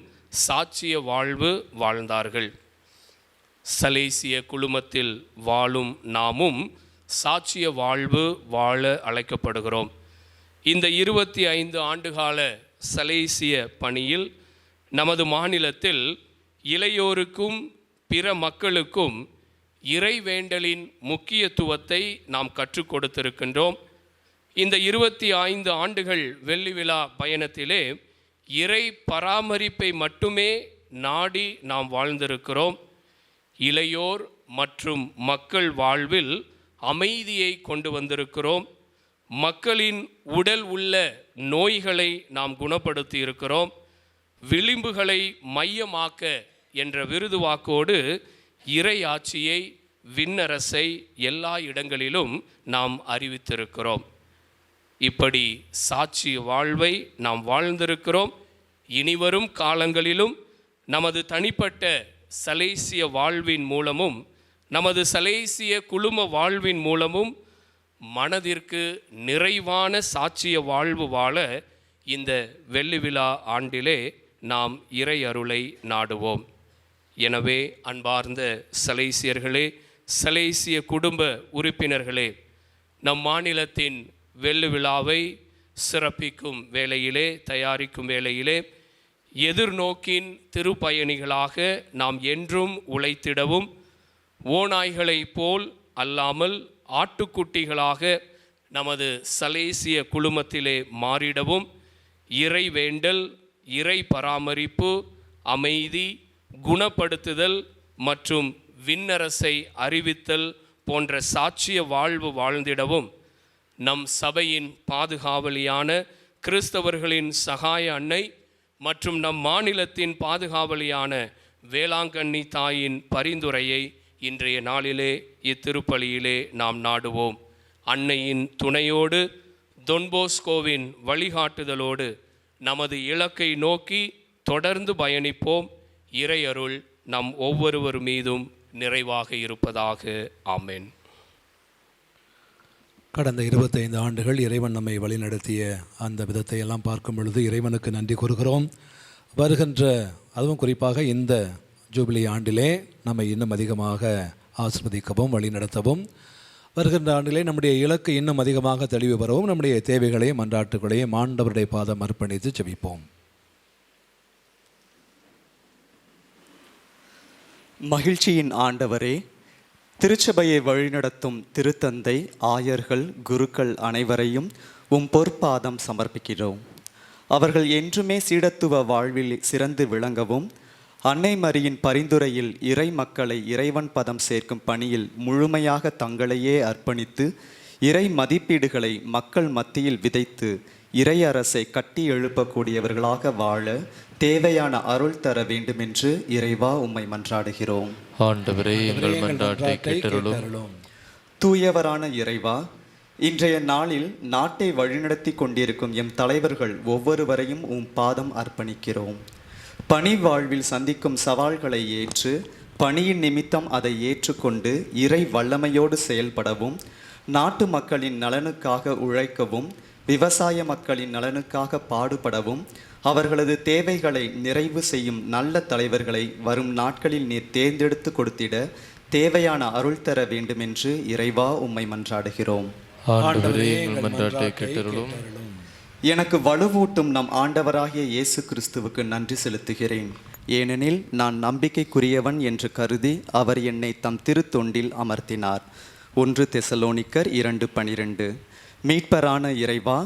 சாட்சிய வாழ்வு வாழ்ந்தார்கள். சலேசிய குழுமத்தில் வாழும் நாமும் சாட்சிய வாழ்வு வாழ அழைக்கப்படுகிறோம். இந்த 25 ஆண்டுகால சலேசிய பணியில் நமது மாநிலத்தில் இளையோருக்கும் பிற மக்களுக்கும் இறைவேண்டலின் முக்கியத்துவத்தை நாம் கற்றுக் கொடுத்திருக்கின்றோம். இந்த 25 ஆண்டுகள் வெள்ளி விழா பயணத்திலே இறை பராமரிப்பை மட்டுமே நாடி நாம் வாழ்ந்திருக்கிறோம். இளையோர் மற்றும் மக்கள் வாழ்வில் அமைதியை கொண்டு வந்திருக்கிறோம். மக்களின் உடல் உள்ள நோய்களை நாம் குணப்படுத்தி இருக்கிறோம். விளிம்புகளை மையமாக்க என்ற விருதுவாக்கோடு இறை ஆட்சியை, விண்ணரசை எல்லா இடங்களிலும் நாம் அறிவித்திருக்கிறோம். இப்படி சாட்சிய வாழ்வை நாம் வாழ்ந்திருக்கிறோம். இனிவரும் காலங்களிலும் நமது தனிப்பட்ட சலேசிய வாழ்வின் மூலமும், நமது சலேசிய குழும வாழ்வின் மூலமும் மனதிற்கு நிறைவான சாட்சிய வாழ்வு வாழ இந்த வெள்ளி விழா ஆண்டிலே நாம் இறை அருளை நாடுவோம். எனவே அன்பார்ந்த சலேசியர்களே, சலேசிய குடும்ப உறுப்பினர்களே, நம் மாநிலத்தின் வெள்ளி விழாவை சிறப்பிக்கும் வேளையிலே, தயாரிக்கும் வேளையிலே எதிர்நோக்கின் திருப்பயணிகளாக நாம் என்றும் உழைத்திடவும், ஓநாய்களைப் போல் அல்லாமல் ஆட்டுக்குட்டிகளாக நமது சலேசிய குழுமத்திலே மாறிடவும், இறை வேண்டல், இறை பராமரிப்பு, அமைதி, குணப்படுத்துதல் மற்றும் விண்ணரசை அறிவித்தல் போன்ற சாட்சிய வாழ்வு வாழ்ந்திடவும், நம் சபையின் பாதுகாவலியான கிறிஸ்தவர்களின் சகாய அன்னை மற்றும் நம் மாநிலத்தின் பாதுகாவலியான வேளாங்கண்ணி தாயின் பரிந்துரையை இன்றைய நாளிலே இத்திருப்பலியிலே நாம் நாடுவோம். அன்னையின் துணையோடு, தொன்போஸ்கோவின் வழிகாட்டுதலோடு நமது இலக்கை நோக்கி தொடர்ந்து பயணிப்போம். இறை அருள் நம் ஒவ்வொருவர் மீதும் நிறைவாக இருப்பதாக. ஆமென். கடந்த 25 ஆண்டுகள் இறைவன் நம்மை வழிநடத்திய அந்த விதத்தை எல்லாம் பார்க்கும் பொழுது இறைவனுக்கு நன்றி கூறுகிறோம். வருகின்ற, அதுவும் குறிப்பாக இந்த ஜூபிலி ஆண்டிலே நம்மை இன்னும் அதிகமாக ஆசிர்வதிக்கவும் வழிநடத்தவும், வருகின்ற ஆண்டிலே நம்முடைய இலக்கு இன்னும் அதிகமாக தெளிவு பெறவும், நம்முடைய தேவைகளையும் மன்றாட்டுகளையும் ஆண்டவருடைய பாதம் அர்ப்பணித்து ஜெபிப்போம். மகிழ்ச்சியின் ஆண்டவரே, திருச்சபையை வழிநடத்தும் திருத்தந்தை, ஆயர்கள், குருக்கள் அனைவரையும் உம் பொற்பாதம் சமர்ப்பிக்கிறோம். அவர்கள் என்றுமே சீடத்துவ வாழ்வில் சிறந்து விளங்கவும், அன்னை மரியின் பரிந்துரையில் இறை மக்களை இறைவன் பதம் சேர்க்கும் பணியில் முழுமையாக தங்களையே அர்ப்பணித்து இறை மதிப்பீடுகளை மக்கள் மத்தியில் விதைத்து இறை அரசை கட்டி எழுப்பக்கூடியவர்களாக வாழ தேவையான அருள் தர வேண்டுமென்று இறைவா உம்மை மன்றாடுகிறோம். ஆண்டவரே, எங்கள் மன்றாட்டை கேட்டருளும். தூயவரான இறைவா, இன்றைய நாளில் நாட்டை வழிநடத்தி கொண்டிருக்கும் எம் தலைவர்கள் ஒவ்வொருவரையும் உம் பாதம் அர்ப்பணிக்கிறோம். பணி வாழ்வில் சந்திக்கும் சவால்களை ஏற்று பணியின் நிமித்தம் அதை ஏற்றுக்கொண்டு இறை வல்லமையோடு செயல்படவும், நாட்டு மக்களின் நலனுக்காக உழைக்கவும், விவசாய மக்களின் நலனுக்காக பாடுபடவும், அவர்களது தேவைகளை நிறைவு செய்யும் நல்ல தலைவர்களை வரும் நாட்களில் நீர் தேர்ந்தெடுத்து கொடுத்திட தேவையான அருள் தர வேண்டுமென்று இறைவா உம்மை மன்றாடுகிறோம். ஆண்டவரே, எங்கள் மன்றாட்டை கேட்டருளும். எனக்கு வலுவூட்டும் நம் ஆண்டவராகிய இயேசு கிறிஸ்துவுக்கு நன்றி செலுத்துகிறேன். ஏனெனில் நான் நம்பிக்கைக்குரியவன் என்று கருதி அவர் என்னை தம் திருத்தொண்டில் அமர்த்தினார். 1 தெசலோனிக்கர் 2:12. மீட்பரான இறைவா,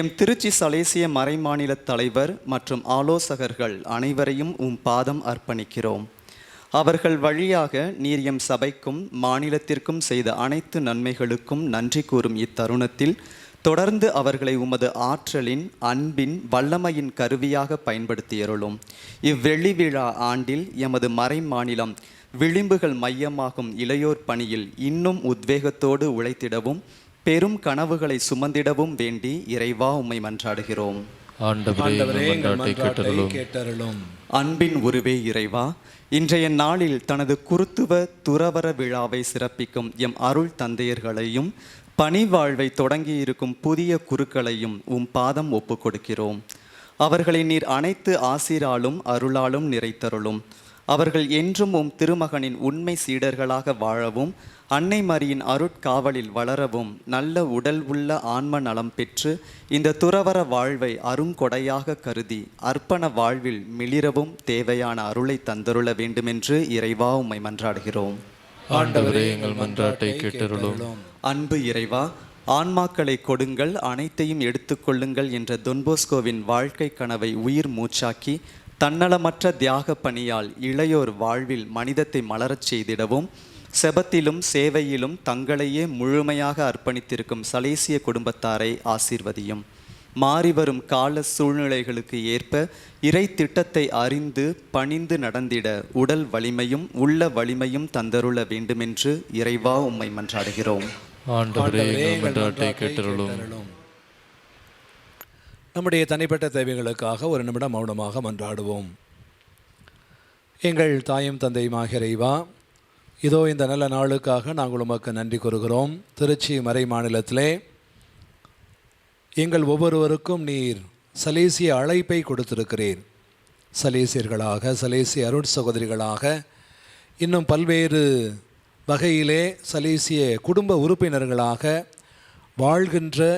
எம் திருச்சி சலேசிய மறைமாநில தலைவர் மற்றும் ஆலோசகர்கள் அனைவரையும் உம் பாதம் அர்ப்பணிக்கிறோம். அவர்கள் வழியாக நீர் எம் சபைக்கும் மாநிலத்திற்கும் செய்த அனைத்து நன்மைகளுக்கும் நன்றி கூறும் இத்தருணத்தில் தொடர்ந்து அவர்களை உமது ஆற்றலின், அன்பின், வல்லமையின் கருவியாக பயன்படுத்தியருளும். இவ்வெள்ளி விழா ஆண்டில் எமது மறை மாநிலம் விளிம்புகள் மையமாகும் இளையோர் பணியில் இன்னும் உத்வேகத்தோடு உழைத்திடவும், பெரும் கனவுகளை சுமந்திடவும் வேண்டி இறைவா உம்மை மன்றாடுகிறோம். அன்பின் உருவே இறைவா, இன்றைய நாளில் தனது குருத்துவ துறவர விழாவை சிறப்பிக்கும் எம் அருள் தந்தையர்களையும் பணி வாழ்வை தொடங்கியிருக்கும் புதிய குருக்களையும் உம் பாதம் ஒப்பு கொடுக்கிறோம். அவர்களை நீர் அனைத்து ஆசிராலும் அருளாலும் நிறைத்தருளும். அவர்கள் என்றும் உம் திருமகனின் உண்மை சீடர்களாக வாழவும், அன்னை மரியின் அருட்காவலில் வளரவும், நல்ல உடல் உள்ள ஆன்ம நலம் பெற்று இந்த துறவர வாழ்வை அருங்கொடையாக கருதி அர்ப்பண வாழ்வில் மிளிரவும் தேவையான அருளை தந்தருள வேண்டுமென்று இறைவா உம்மை மன்றாடுகிறோம். ஆண்டவரே, எங்கள் மன்றாட்டை கேட்டருளும். அன்பு இறைவா, ஆன்மாக்களை கொடுங்கள், அனைத்தையும் எடுத்துக்கொள்ளுங்கள் என்ற தொன்போஸ்கோவின் வாழ்க்கை கனவை உயிர் மூச்சாக்கி தன்னலமற்ற தியாக பணியால் இளையோர் வாழ்வில் மனிதத்தை மலரச் செய்திடவும், செபத்திலும் சேவையிலும் தங்களையே முழுமையாக அர்ப்பணித்திருக்கும் சலேசிய குடும்பத்தாரை ஆசீர்வதியும். மாறிவரும் கால சூழ்நிலைகளுக்கு ஏற்ப இறை திட்டத்தை அறிந்து பணிந்து நடந்திட உடல் வலிமையும் உள்ள வலிமையும் தந்தருள வேண்டுமென்று இறைவா உம்மை மன்றாடுகிறோம். நம்முடைய தனிப்பட்ட தேவைகளுக்காக ஒரு நிமிடம் மௌனமாக மன்றாடுவோம். எங்கள் தாயும் தந்தையுமாக இறைவா, இதோ இந்த நல்ல நாளுக்காக நாங்கள் உமக்கு நன்றி கூறுகிறோம். திருச்சி மறை மாநிலத்திலே எங்கள் ஒவ்வொருவருக்கும் நீர் சலேசிய அழைப்பை கொடுத்திருக்கிறீர். சலேசியர்களாக, சலேசிய அருட் சகோதரிகளாக, இன்னும் பல்வேறு வகையிலே சலேசிய குடும்ப உறுப்பினர்களாக வாழ்கின்ற,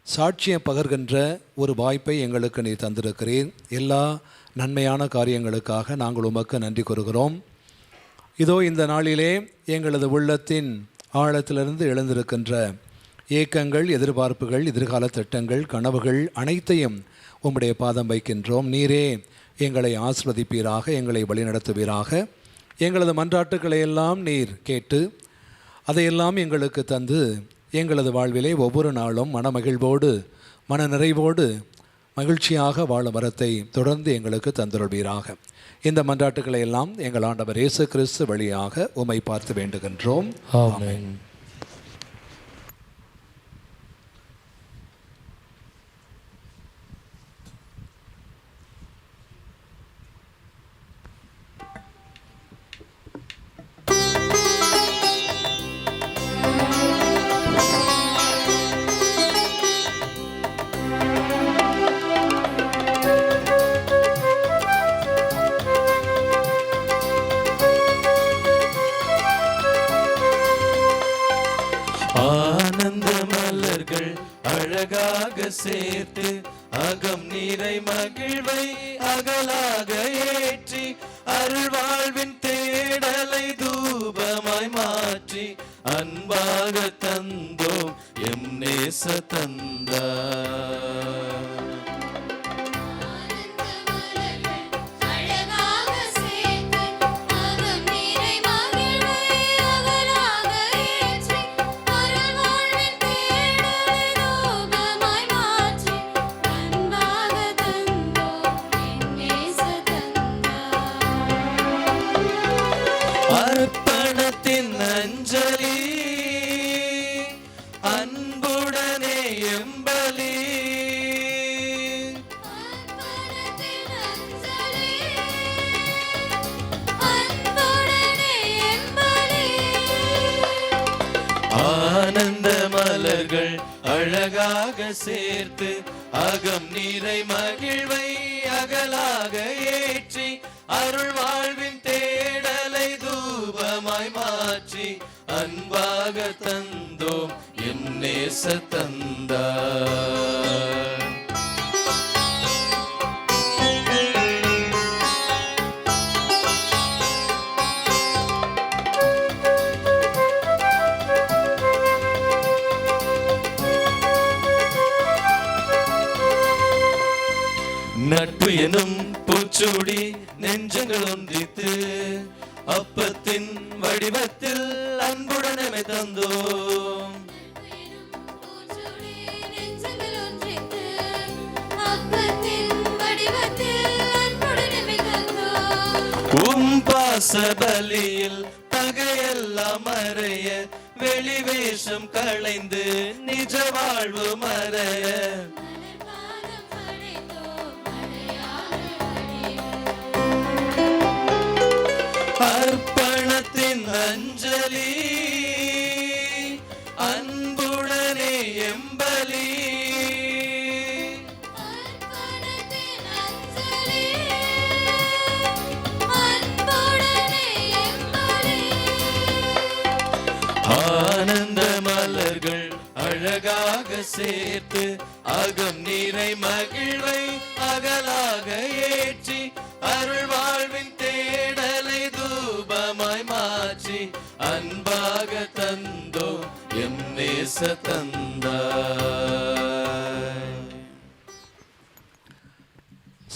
சாட்சியம் பகர்கின்ற ஒரு வாய்ப்பை எங்களுக்கு நீர் தந்திருக்கிறீர். எல்லா நன்மையான காரியங்களுக்காக நாங்கள் உமக்கு நன்றி கூறுகிறோம். இதோ இந்த நாளிலே எங்களது உள்ளத்தின் ஆழத்திலிருந்து எழுந்திருக்கின்ற ஏக்கங்கள், எதிர்பார்ப்புகள், எதிர்கால திட்டங்கள், கனவுகள் அனைத்தையும் உம்முடைய பாதம் வைக்கின்றோம். நீரே எங்களை ஆசிர்வதிப்பீராக, எங்களை வழிநடத்துவீராக. எங்களது மன்றாட்டுக்களை எல்லாம் நீர் கேட்டு அதையெல்லாம் எங்களுக்கு தந்து எங்களது வாழ்விலே ஒவ்வொரு நாளும் மனமகிழ்வோடு, மன நிறைவோடு, மகிழ்ச்சியாக வாழும் வரத்தை தொடர்ந்து எங்களுக்கு தந்துள்வீராக. இந்த மன்றாட்டுக்களை எல்லாம் எங்கள் ஆண்டவர் இயேசு கிறிஸ்து வழியாக உம்மை பார்த்து வேண்டுகின்றோம். ஆமென். ஆனந்த மலர்கள் அழகாக சேர்த்து அகம் நீரை மகிழ்வை அகலாக ஏற்றி அருள் வாழ்வின் தேடலை தூபமாய் மாற்றி அன்பாக தந்தோம் எம் நேச தந்தா. அர்ப்பணத்தின் அஞ்சலி அன்புடனே எம்பலி. ஆனந்த மலர்கள் அழகாக சேர்த்து அகம் நீரை மகிழ்வை அகலாக ஏற்றி அருள் வாழ்வின் தேடலை தூபமாய் மாற்றி அன்பாக தந்தோம் எம் நேச தந்தா. நட்பு எனும் பூச்சூடி நெஞ்சங்கள் ஒன்றித்து அப்பத்தின் வடிவத்தில் அன்புடனே தந்தோம். பாச பலியில் பகையெல்லாம் மறைய வெளிவேஷம் களைந்து நிஜ வாழ்வு மறைய அர்ப்பணத்தின் அஞ்சலி அன்புடனே எம்பலி. ஆனந்த மலர்கள் அழகாக சேர்த்து அகம் நீரை மகிழ்வை அகலாக ஏற்றி அருள் வாழ்வின் தேடலை தூபமாய் மாற்றி அன்பாக தந்தோம் எம் நேச தந்தா.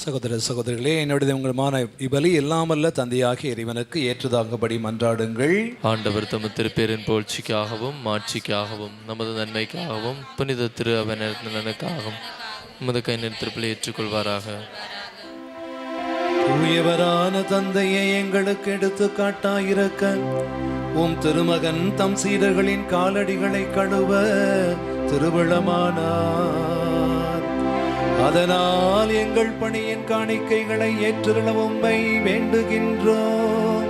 சகோதர சகோதரிகளே, என்னுடைய உங்களுமான இவ்வலி எல்லாமல்ல தந்தையாகிய இறைவனுக்கு ஏற்றதாகும்படி மன்றாடுங்கள். ஆண்டவர் தமது திருப்பேரின் புகழ்ச்சிக்காகவும் மாட்சிக்காகவும் நமது நன்மைக்காகவும் புனித திரு அவன் நலனுக்காகவும் உமது கை நிறுத்திருப்பில் ஏற்றுக்கொள்வாராக. தூயவரான தந்தையை எங்களுக்கு எடுத்து காட்டாயிருக்க உம் திருமகன் தம் சீடர்களின் காலடிகளை கழுவ திருவிழமானார். அதனால் எங்கள் பணியின் காணிக்கைகளை ஏற்றுள்ள உம்மை வேண்டுகின்றோம்.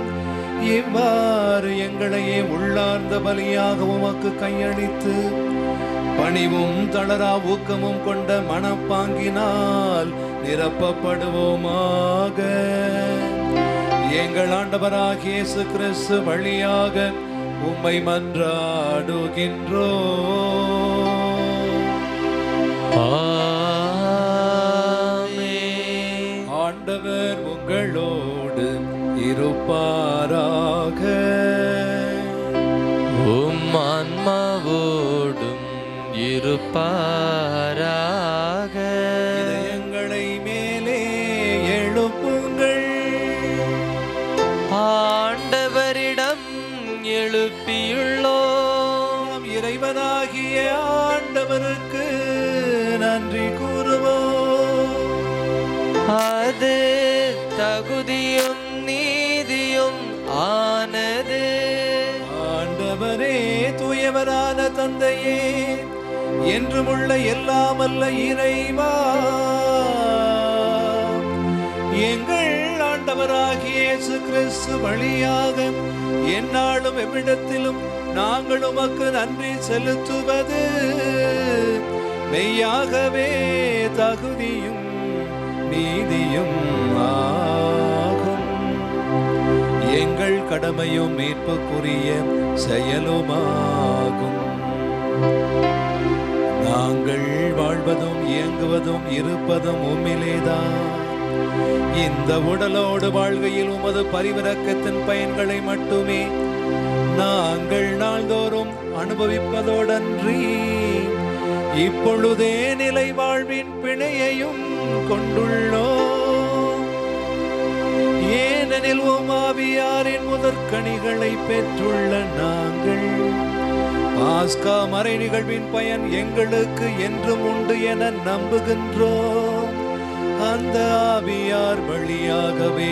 இவ்வாறு எங்களையே உள்ளார்ந்த பலியாக உமக்கு கையளித்து பணிவும் தளரா ஊக்கமும் கொண்ட மனப்பாங்கினால் நிரப்பப்படுவோமாக. எங்கள் ஆண்டவராகிய இயேசு கிறிஸ்து வழியாக உம்மை மன்றாடுகின்றோம். ஆண்டவர் உங்களோடு இருப்பாராக. உம் ஆன்மாவோடும் இருப்பாராக. இதயங்களை மேலே எழுப்புங்கள். ஆண்டவரிடம் எழுப்பியுள்ளோம். இறைவனாகிய ஆண்டவருக்கு நன்றி கூறுவோம். அது தகுதியும் நீதியும் ஆனது. ஆண்டவரே, தூயவரான தந்தையே, என்றுமுள்ள எல்லாமல்ல இறைவா, எங்கள் ஆண்டவராகிய இயேசு கிறிஸ்து வழியாக எந்நாளும் எவ்விடத்திலும் நாங்கள் உமக்கு நன்றி செலுத்துவது மெய்யாகவே தகுதியும் நீதியும் ஆகும். எங்கள் கடமையும் மீட்புக்குரிய செயலுமாகும். நாங்கள் வாழ்வதும் இயங்குவதும் இருப்பதும் உம்மிலேதான். இந்த உடலோடு வாழ்கையில் உமது பரிவிரக்கத்தின் பயன்களை மட்டுமே நாங்கள் நாள்தோறும் அனுபவிப்பதோடன்றி இப்பொழுதே நிலை வாழ்வின் பிணையையும் கொண்டுள்ளோம். ஏனெனில் உமாவியாரின் முதற்கனிகளை பெற்றுள்ள நாங்கள் பாஸ்கா மறை நிகழ்வின் பயன் எங்களுக்கு என்றும் உண்டு என நம்புகின்றோம். அந்த ஆவியார் வழியாகவே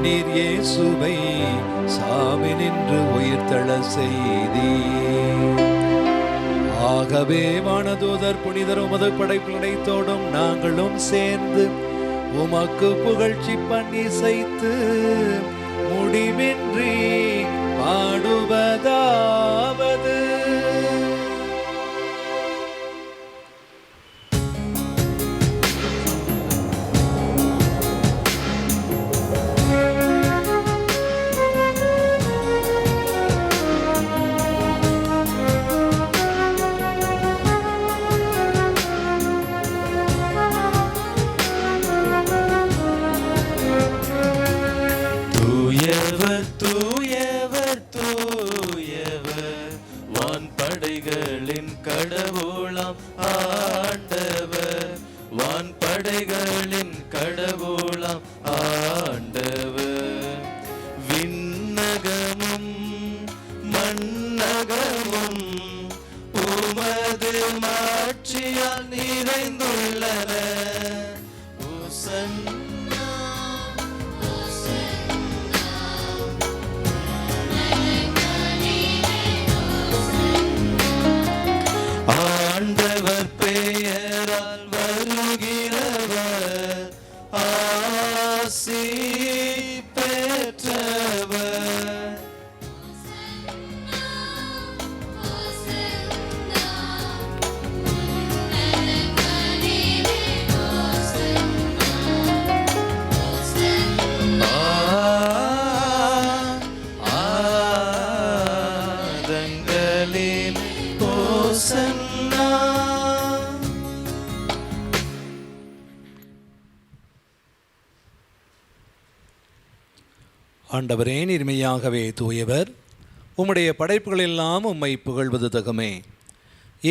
நீர் இயேசுவை சாவினின்று உயிர்த்தெழ செய்தீர். ஆகவே வானதூதர் புனிதர் உமது படைப்புகள் அனைத்தோடும் நாங்களும் சேர்ந்து உமக்கு புகழ்ச்சி பண்ணி செய்து முடிவின்றி பாடுவதாவது. தூயவர் தூயவர் தூயவர் வான்படைகளின் கடவுளாம் ஆண்டவர், வான்படைகளின் கடவுளாம் ஆண்டவர். விண்ணகமும் மண்ணகமும் உமது மாட்சியால் நிறைந்துள்ளன. ஓசன்னா ஆண்டவர் பெயரால் வருகிறவர் ஆசி பெற்றவர். ஆதங்களில் ஓசன்னா. ஆண்டவரே நீர்மையாகவே தூயவர், உம்முடைய படைப்புகள் எல்லாம் உம்மை புகழ்வது தகுமே.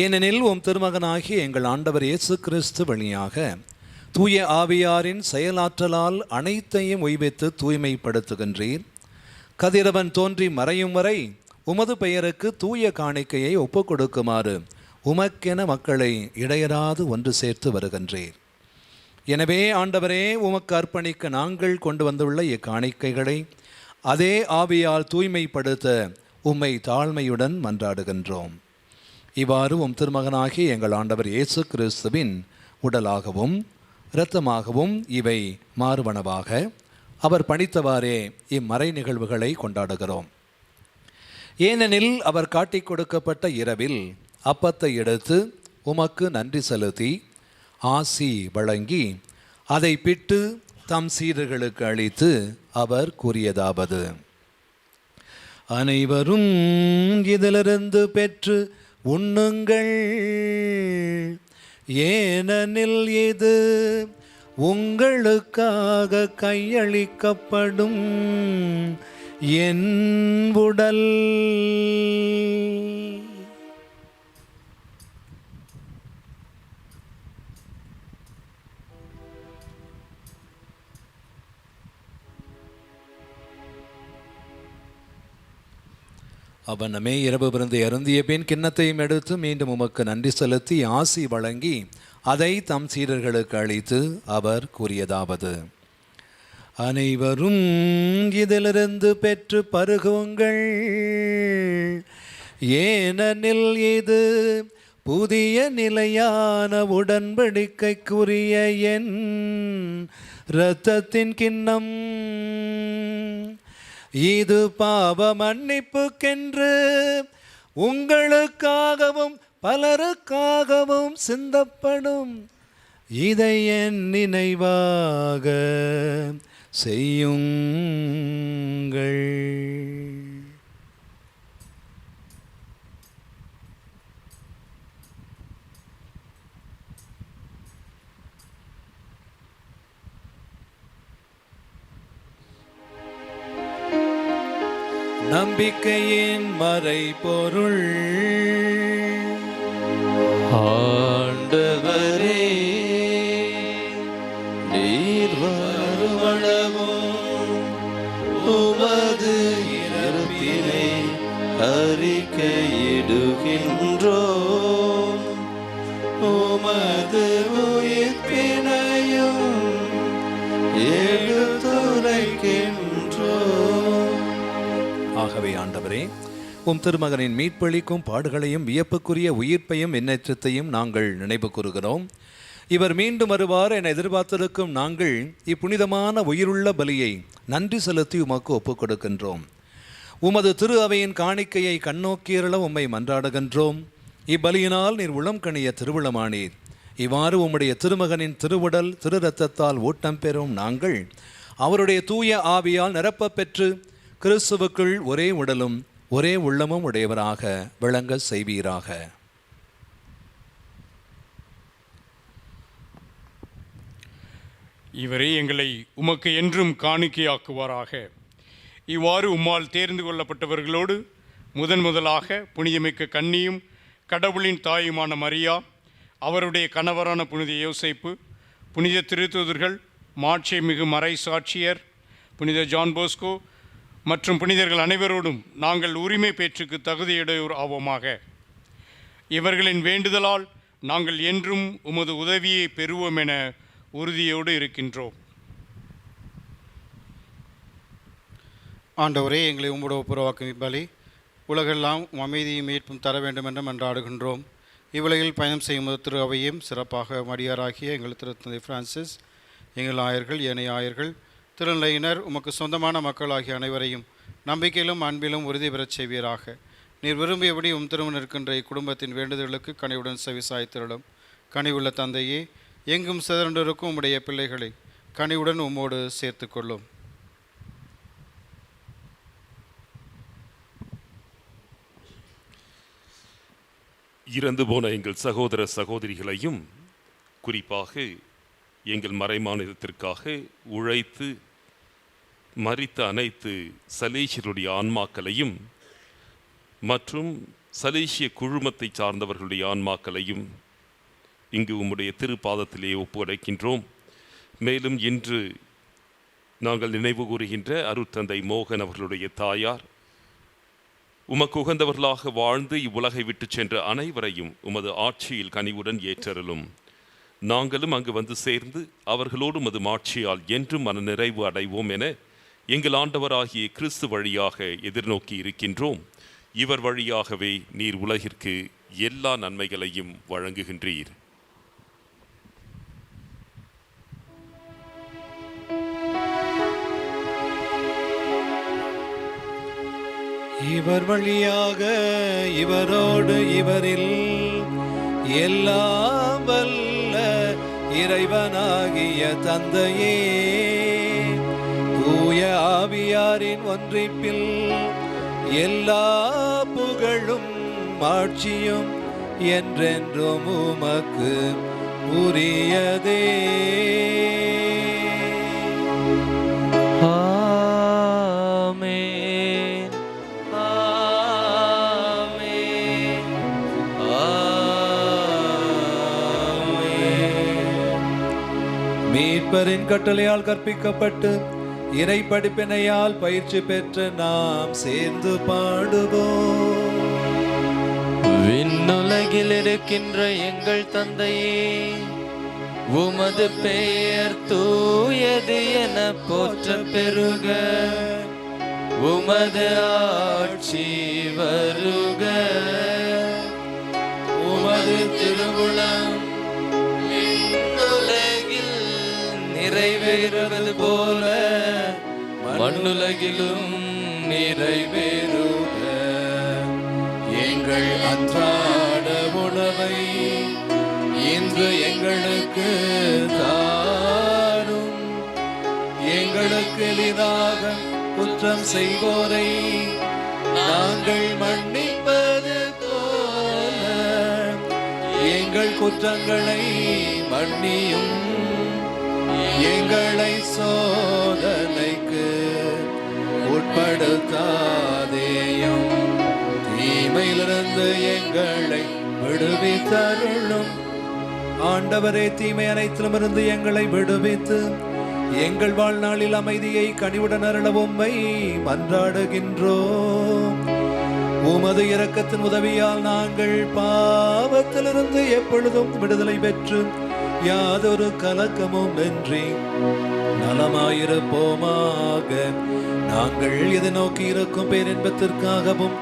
ஏனெனில் உம் திருமகனாகிய எங்கள் ஆண்டவர் இயேசு கிறிஸ்து வழியாக தூய ஆவியாரின் செயலாற்றலால் அனைத்தையும் உய்வித்து தூய்மைப்படுத்துகின்றீர். கதிரவன் தோன்றி மறையும் வரை உமது பெயருக்கு தூய காணிக்கையை ஒப்புக் கொடுக்குமாறு உமக்கென மக்களை இடையராது ஒன்று சேர்த்து வருகின்றீர். எனவே ஆண்டவரே, உமக்கு அர்ப்பணிக்க நாங்கள் கொண்டு வந்துள்ள இக்காணிக்கைகளை அதே ஆவியால் தூய்மைப்படுத்த உம்மை தாழ்மையுடன் மன்றாடுகின்றோம். இவ்வாறு உம் திருமகனாகிய எங்கள் ஆண்டவர் இயேசு கிறிஸ்துவின் உடலாகவும் இரத்தமாகவும் இவை மாறுவனவாக அவர் பணித்தவாறே இம்மறை நிகழ்வுகளை கொண்டாடுகிறோம். ஏனெனில் அவர் காட்டிக் கொடுக்கப்பட்ட இரவில் அப்பத்தை எடுத்து உமக்கு நன்றி செலுத்தி ஆசி வழங்கி அதை பிட்டு தம் சீடர்களுக்கு அளித்து அவர் கூறியதாவது: அனைவரும் இதிலிருந்து பெற்று உண்ணுங்கள், ஏனெனில் இது உங்களுக்காக கையளிக்கப்படும் என் உடல். அவனமே இரவு விருந்து அருந்திய பின் கிண்ணத்தையும் எடுத்து மீண்டும் உமக்கு நன்றி செலுத்தி ஆசி வழங்கி அதை தம் சீடர்களுக்கு அளித்து அவர் கூறியதாவது: அனைவரும் இதிலிருந்து பெற்று பருகுங்கள், ஏனெனில் இது புதிய நிலையான உடன்படிக்கைக்குரிய என் இரத்தத்தின் கிண்ணம். இது பாவ மன்னிப்புக்கென்று உங்களுக்காகவும் பலருக்காகவும் சிந்தப்படும். இதை என் நினைவாக செய்யுங்கள். நம்பிக்கையின் மறைபொருள். ஆண்டவரே, நீர் வருவளவும் உமது இறப்பினை அறிக்கையிடுகின்றோம், உமது உயிர்ப்பினையும் எடுத்துரைக்கின்றோம். ஆகவே ஆண்டவரே, உம் திருமகனின் மீட்பளிக்கும் பாடுகளையும் வியப்புக்குரிய உயிர்ப்பையும் எண்ணற்றத்தையும் நாங்கள் நினைவு கூறுகிறோம். இவர் மீண்டும் வருவார் என எதிர்பார்த்திருக்கும் நாங்கள் இப்புனிதமான உயிருள்ள பலியை நன்றி செலுத்தி உமக்கு ஒப்புக் கொடுக்கின்றோம். உமது திரு அவையின் காணிக்கையை கண்ணோக்கியருள உம்மை மன்றாடுகின்றோம். இப்பலியினால் நீர் உளம் கணிய திருவுளமானீர். இவ்வாறு உம்முடைய திருமகனின் திருவுடல் திரு இரத்தத்தால் ஊட்டம் பெறும் நாங்கள் அவருடைய தூய ஆவியால் நிரப்ப பெற்று கிறிஸ்துவுக்குள் ஒரே உடலும் ஒரே உள்ளமும் உடையவராக விளங்க செய்வீராக. இவரே எங்களை உமக்கு என்றும் காணிக்கையாக்குவாராக. இவ்வாறு உம்மால் தேர்ந்து கொள்ளப்பட்டவர்களோடு முதலாக புனிதமிக்க கன்னியும் கடவுளின் தாயுமான மரியா, அவருடைய கணவரான புனித யோசேப்பு, புனித திருத்தூதர்கள், மாட்சிமிகு மறை சாட்சியர் புனித ஜான் போஸ்கோ மற்றும் புனிதர்கள் அனைவரோடும் நாங்கள் உரிமை பேற்றுக்கு தகுதியுடையோர் ஆவோமாக. இவர்களின் வேண்டுதலால் நாங்கள் என்றும் உமது உதவியை பெறுவோம் என உறுதியோடு இருக்கின்றோம். ஆண்டவரே, எங்களை உம்மோட ஒப்புரவாக்கும் பலி உலகெல்லாம் அமைதியும் மீட்பும் தர வேண்டும் என்று மன்றாடுகின்றோம். இவ்வுலகில் பயணம் செய்யும் திரு அவையும் சிறப்பாக மடியாராகிய எங்கள் திருத்தந்தை பிரான்சிஸ், எங்கள் ஆயர்கள், ஏனைய ஆயர்கள், திருநிலையினர், உமக்கு சொந்தமான மக்கள் ஆகிய அனைவரையும் நம்பிக்கையிலும் அன்பிலும் உறுதி பெறச் செய்வீராக. நீர் விரும்பியபடி திருமணம் இருக்கின்ற இக்குடும்பத்தின் வேண்டுதலுக்கு கனிவுடன் செவிசாய்த்திரளும். கனிவுள்ள தந்தையே, எங்கும் சிதறண்டிருக்கும் உம்முடைய பிள்ளைகளை கனிவுடன் உம்மோடு சேர்த்து கொள்ளும். இறந்து போன எங்கள் சகோதர சகோதரிகளையும், குறிப்பாக எங்கள் மறைமாநிலத்திற்காக உழைத்து மரித்த அனைத்து சலேசியருடைய ஆன்மாக்களையும் மற்றும் சலேசிய குழுமத்தை சார்ந்தவர்களுடைய ஆன்மாக்களையும் இங்கு உம்முடைய திருப்பாதத்திலே ஒப்படைக்கின்றோம். மேலும் இன்று நாங்கள் நினைவு கூறுகின்ற அருட்தந்தை மோகன் அவர்களுடைய தாயார், உமக்கு உகந்தவர்களாக வாழ்ந்து இவ்வுலகை விட்டு சென்ற அனைவரையும் உமது ஆட்சியில் கனிவுடன் ஏற்றருளும். நாங்களும் அங்கு வந்து சேர்ந்து அவர்களோடு உமது மாட்சியால் என்றும் மன நிறைவு அடைவோம் என எங்கள் ஆண்டவராகிய கிறிஸ்து வழியாக எதிர்நோக்கி இருக்கின்றோம். இவர் வழியாகவே நீர் உலகிற்கு எல்லா நன்மைகளையும் வழங்குகின்றீர். இவர் வழியாக இவரோடு இவரில் எல்லாம் வல்ல இறைவனாகிய தந்தையே, தூய ஆவியாரின் ஒன்றிப்பில் எல்லா புகழும் ஆட்சியும் என்றென்றும் உமக்கு உரியதே. மீட்பரின் கட்டளையால் கற்பிக்கப்பட்டு இறை படிப்பினையால் பயிற்சி பெற்று நாம் சேர்ந்து பாடுவோம். விண்ணுலகில் இருக்கின்ற எங்கள் தந்தையே, உமது பெயர் தூயது என போற்ற பெருக, உமது ஆட்சி வருக, உமது திருவுளம் நிறைவேறுவது போல மண்ணுலகிலும் நிறைவேறுக. எங்கள் அன்றாட உணவை இன்று எங்களுக்கு தாரும். எங்களுக்கு எளிதாக குற்றம் செய்வோரை நாங்கள் மன்னிப்பது போல எங்கள் குற்றங்களை மன்னியும். எங்களை சோதனைக்கு உட்பட துன்பப்படுத்தாதேயும், தீமையிலிருந்து எங்களை விடுவித்தருளும். ஆண்டவரே, தீமை அனைத்திலுமிருந்து எங்களை விடுவித்து எங்கள் வாழ்நாளில் அமைதியை கனிவுடன் அருள உம்மை மன்றாடுகின்றோம். உமது இரக்கத்தின் உதவியால் நாங்கள் பாவத்திலிருந்து எப்பொழுதும் விடுதலை பெற்று யாதொரு கலக்கமும் இன்றி நலமாயிருப்போமாக. நாங்கள் எதை நோக்கி இருக்கும் பேரின்பத்திற்காகவும்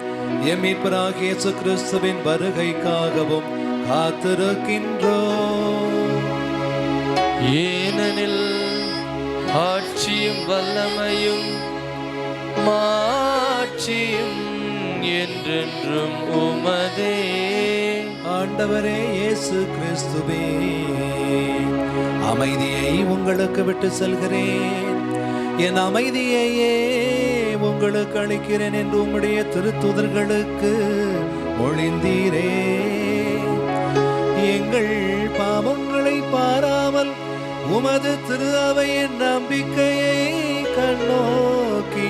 எம் மீட்பராகிய இயேசு கிறிஸ்துவின் வருகைக்காகவும் காத்திருக்கின்றோம். ஏனெனில் ஆட்சியும் வல்லமையும் மாட்சியும் என்றென்றும் உமதே. ஆண்டவரே இயேசு கிறிஸ்துவே, அமைதியை உங்களுக்கு விட்டு செல்கிறேன், என் அமைதியையே உங்களுக்கு அளிக்கிறேன் என்று உம்முடைய திருத்தூதர்களுக்கு மொழிந்தீரே. எங்கள் பாவங்களை பாராமல் உமது திரு அவையின் நம்பிக்கையை கண்ணோக்கி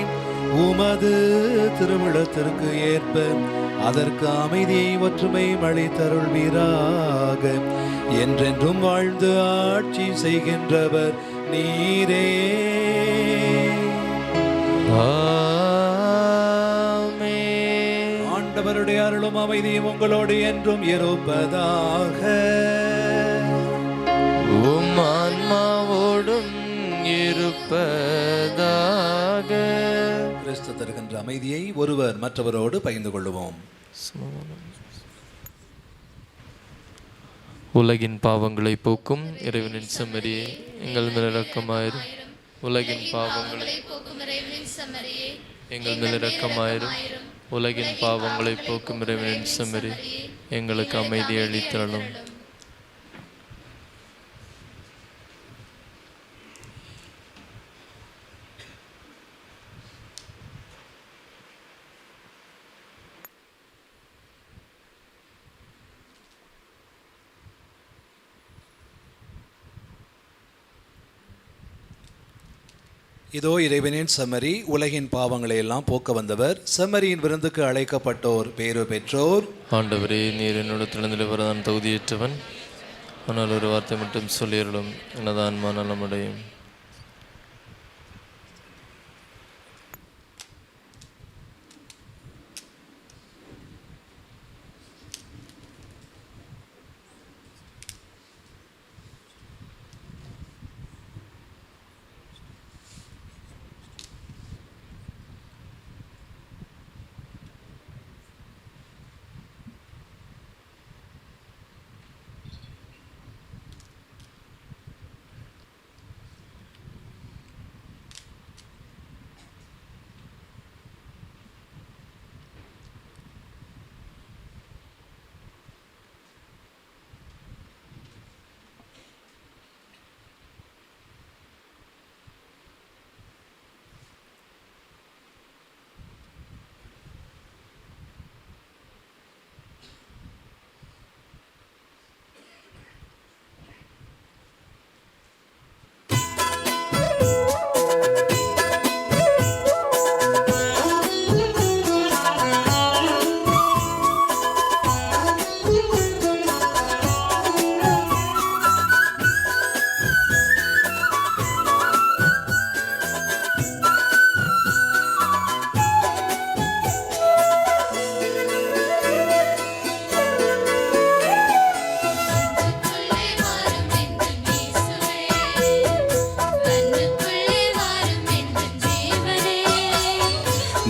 உமது திருவிழத்திற்கு ஏற்ப அதற்கு அமைதியை ஒற்றுமை அளித்தருள்வீராக. என்றென்றும் வாழ்ந்து ஆட்சி செய்கின்றவர் நீரே. ஆண்டவருடைய அருளும் அமைதியும் உங்களோடு என்றும் இருப்பதாக. உம் ஆன்மாவோடும் இருப்பதாக. கிறிஸ்து தருகின்ற அமைதியை ஒருவர் மற்றவரோடு பகிர்ந்து கொள்ளுவோம். உலகின் பாவங்களை போக்கும் இறைவனின் செம்மறியே, எங்கள் மேல் இரக்கமாயிரும். உலகின் பாவங்களை போக்கும் இறைவனின் செம்மறியே, எங்கள் மேல் இரக்கமாயிரும். உலகின் பாவங்களை போக்கும் இறைவனின் செம்மறி, எங்களுக்கு அமைதி அளித்தருளும். இதோ இறைவனின் செம்மறி, உலகின் பாவங்களை எல்லாம் போக்க வந்தவர். செம்மறியின் விருந்துக்கு அழைக்கப்பட்டோர் பேறு பெற்றோர். ஆண்டவரே, நீர் என்னோட திறந்தில் வரதான் தகுதியற்றவன், ஆனால் ஒரு வார்த்தை மட்டும் சொல்லியருளும், எனது ஆன்மா நலமடையும்.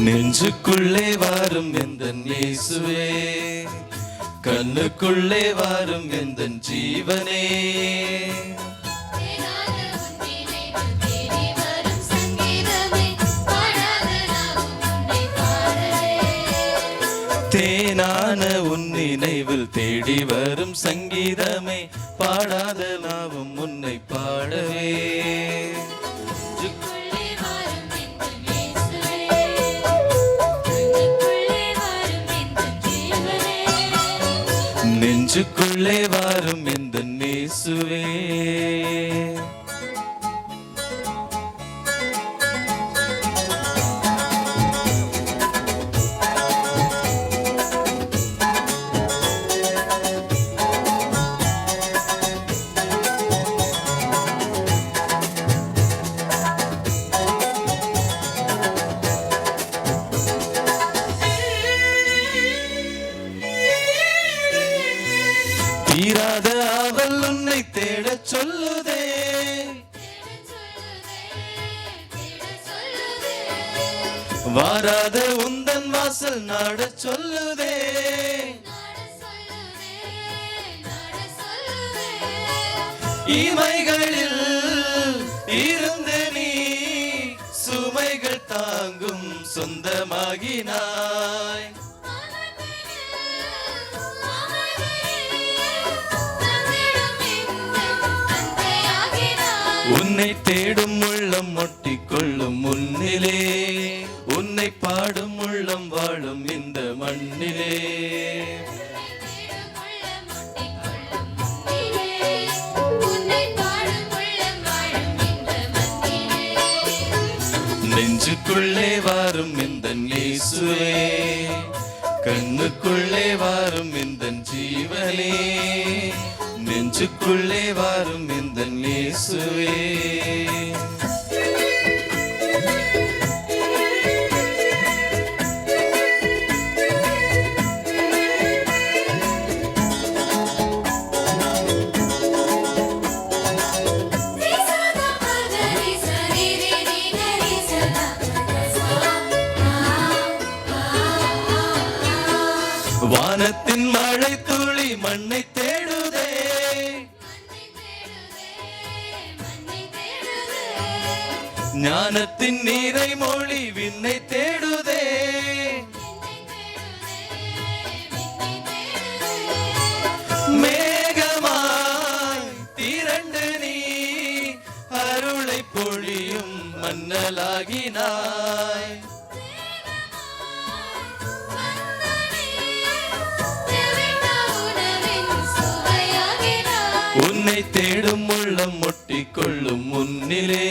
நெஞ்சுக்குள்ளே வாரும் எந்தன் இயேசுவே, கண்ணுக்குள்ளே வாரும் எந்தன் ஜீவனே. தேனான உன் நினைவில் தேடி வரும் சங்கீதமே, பாடாத நாவும் உன்னை பாடவே. நெஞ்சுக்குள்ளே வாரும் எந்தன் இயேசுவே. தீராத அவள் உன்னை தேடச் சொல்லுதே. வாராத உந்தன் வாசல் நாடச் சொல்லுதே. இமைகளில் இருந்து நீ சுமைகள் தாங்கும் சொந்தமாகினாய். உன்னை தேடும் உள்ளம் ஒட்டிக்கொள்ளும் முன்னிலே, உன்னை பாடும் உள்ளம் வாழும் இந்த மண்ணிலே. நெஞ்சுக்குள்ளே வாரும் இந்த இயேசுவே, கண்ணுக்குள்ளே வாரும் இந்த ஜீவனே. நெஞ்சுக்குள்ளே வாரும் இந்த இயேசுவே. வானத்தின் மழை துளி மண்ணை தேடுதே. ஞானத்தின் நீரை மொழி விண்ணை தேடுதே. மேகமாய் திரண்டு நீ அருளை பொழியும் மன்னலாகினாய். உன்னை தேடும் உள்ளம் ஒட்டிக்கொள்ளும் முன்னிலே,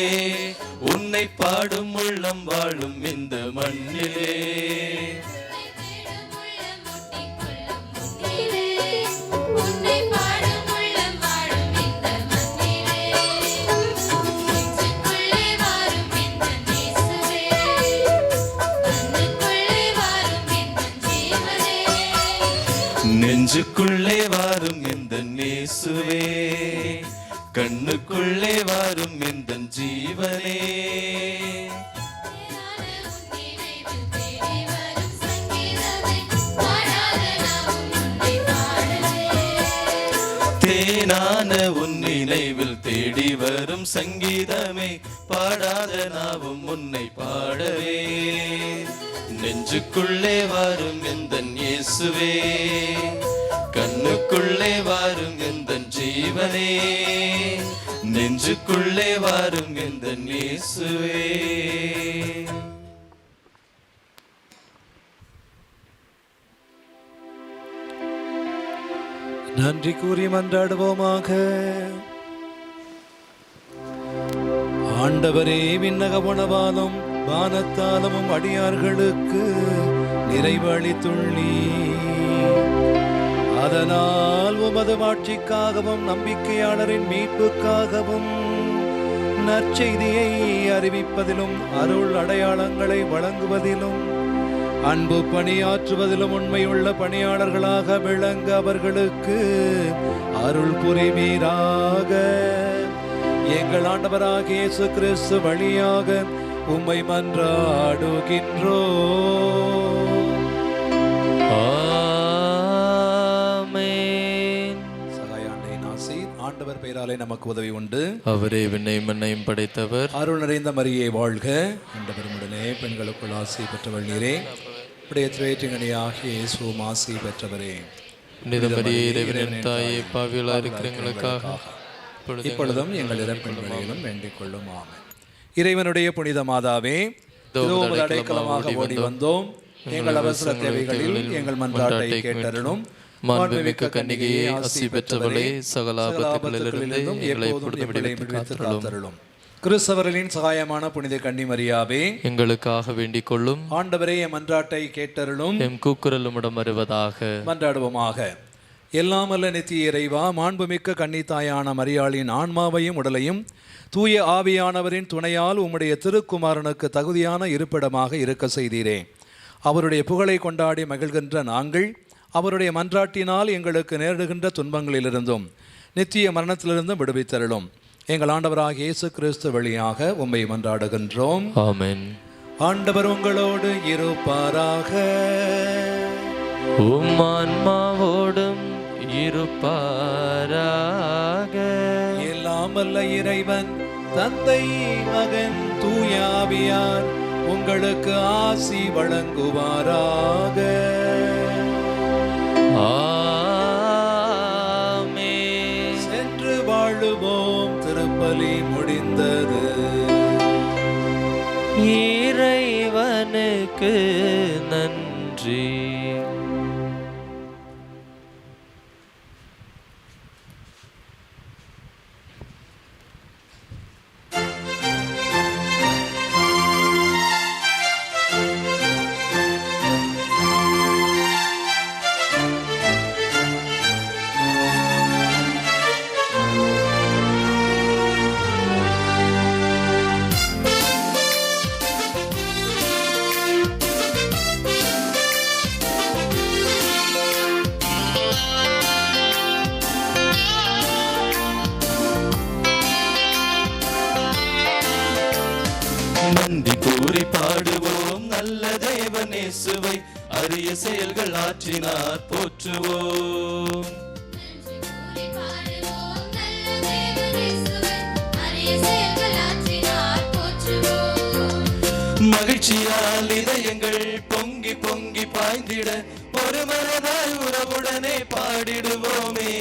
உன்னை பாடும் உள்ளம் வாழும் இந்த மண்ணிலே. நெஞ்சுக்குள்ளே வாரும் இந்த இயேசுவே, கண்ணுக்குள்ளே வாரும் இந்த ஜீவனே. தேனான உன் நினைவில் தேடி வரும் சங்கீதமே, பாடாத நாவும் உன்னை பாடவே. நெஞ்சுக்குள்ளே வாரும் எந்தன் இயேசுவே, கண்ணுக்குள்ளே வாரும் எந்தன் ஜீவனே. நெஞ்சுக்குள்ளே வாரும் எந்தன் இயேசுவே. நன்றி கூறி மன்றாடுவோமாக. ஆண்டவரே, விண்ணக உணவாலும் வானத்தாலும் அடியார்களுக்கு நிறைவு அளித்துள்ளீ. அதனால் உமது மாட்சிக்காகவும் நம்பிக்கையாளரின் மீட்புக்காகவும் நற்செய்தியை அறிவிப்பதிலும் அருள் அடையாளங்களை வழங்குவதிலும் அன்பு பணியாற்றுவதிலும் உண்மையுள்ள பணியாளர்களாக விளங்க அவர்களுக்கு அருள் புரிவீராக. எங்கள் ஆண்டவராகிய இயேசு கிறிஸ்து வழியாக உம்மை மன்றாடுகின்றோம். ஆமென். சகாயாண்டையின் ஆசீர் ஆண்டவர் பெயராலே நமக்கு உதவி உண்டு. அவரே விண்ணையும் மண்ணையும் படைத்தவர். அருள் நிறைந்த மரியே வாழ்க. ஆண்டவர் உடனே பெண்களுக்குள் ஆசி பெற்றவள் நீரே. உடைய திரையற்றிங்கனியாகிய இயேசுவும் ஆசி பெற்றவரே. புனித மரியே, இறைவனின் தாயே, பாவிகளாக இருக்கிற எங்களுக்காக இப்பொழுதும் எங்கள் இறப்பின் வேளையிலும் வேண்டிக் கொள்ளும். ஆமென். இறைவனுடைய புனித மாதாவே, அடைக்கலமாக ஓடி வந்தோம். எங்கள் அவசர தேவைகளில் எங்கள் மன்றாட்டை கேட்டருளும். மாண்புமிக்க கன்னிகையே, ஆசி பெற்றவளே, சகல ஆபத்துகளிலிருந்து எங்களை விடுவித்து காத்தருளும். கிறிஸ்தவர்களின் சகாயமான புனித கன்னிமரியாவே, எங்களுக்காக வேண்டிக் கொள்ளும். ஆண்டவரே, எம் மன்றாட்டை கேட்டருளும். எம் கூக்குரலுமிடம் வருவதாக. மன்றாடுவோமாக. எல்லாமல்ல நித்திய இறைவா, மாண்புமிக்க கன்னித்தாயான மரியாளின் ஆன்மாவையும் உடலையும் தூய ஆவியானவரின் துணையால் உம்முடைய திருக்குமாரனுக்கு தகுதியான இருப்பிடமாக இருக்க செய்தீரே. அவருடைய புகழை கொண்டாடி மகிழ்கின்ற நாங்கள் அவருடைய மன்றாட்டினால் எங்களுக்கு நேரிடுகின்ற துன்பங்களிலிருந்தும் நித்திய மரணத்திலிருந்தும் விடுவித்தருளும். எங்கள் ஆண்டவராகிய இயேசு கிறிஸ்து வழியாக உம்மை மன்றாடுகின்றோம். ஆமென். ஆண்டவர் உங்களோடு இருப்பாராக. உம் ஆன்மாவோடும் இருப்பாராக. எல்லாம் வல்ல இறைவன் தந்தை, மகன், தூய ஆவியார் உங்களுக்கு ஆசி வழங்குவாராக. ஆமென். சென்று வாழுவோம். திருப்பலி முடிந்தது. இறைவனுக்கு நன்றி. நன்றி கூறி பாடுவோம் நல்ல தேவனேசுவை, அரிய செயல்கள் ஆற்றினார் போற்றுவோம். மகிழ்ச்சியால் இதயங்கள் பொங்கி பொங்கி பாய்ந்திட ஒரு மனதாய் உறவுடனே பாடிடுவோமே.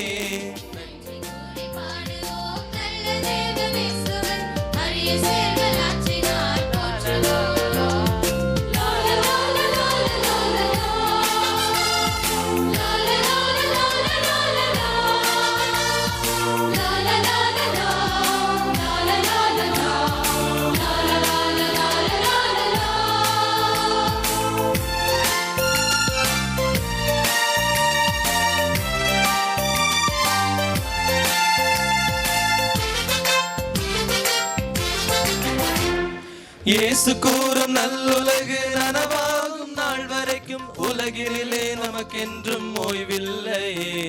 இயேசு கூறும் நல்லுலகு நனவாகும் நாள் வரைக்கும் உலகினிலே நமக்கென்றும் ஓய்வில்லையே,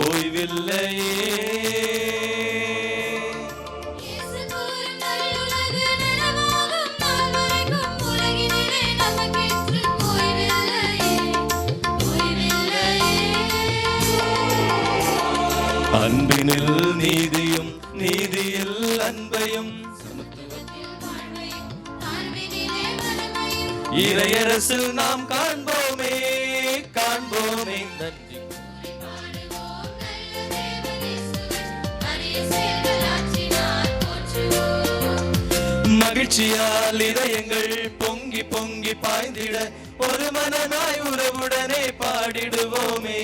ஓய்வில்லையே. அன்பினில் நீதியும் நீதியில் அன்பையும் இறையரசில் நாம் காண்போமே, காண்போமே. நன்றி. மகிழ்ச்சியால் இதயங்கள் பொங்கி பொங்கி பாய்ந்திட ஒரு மனதாய் உறவுடனே பாடிடுவோமே.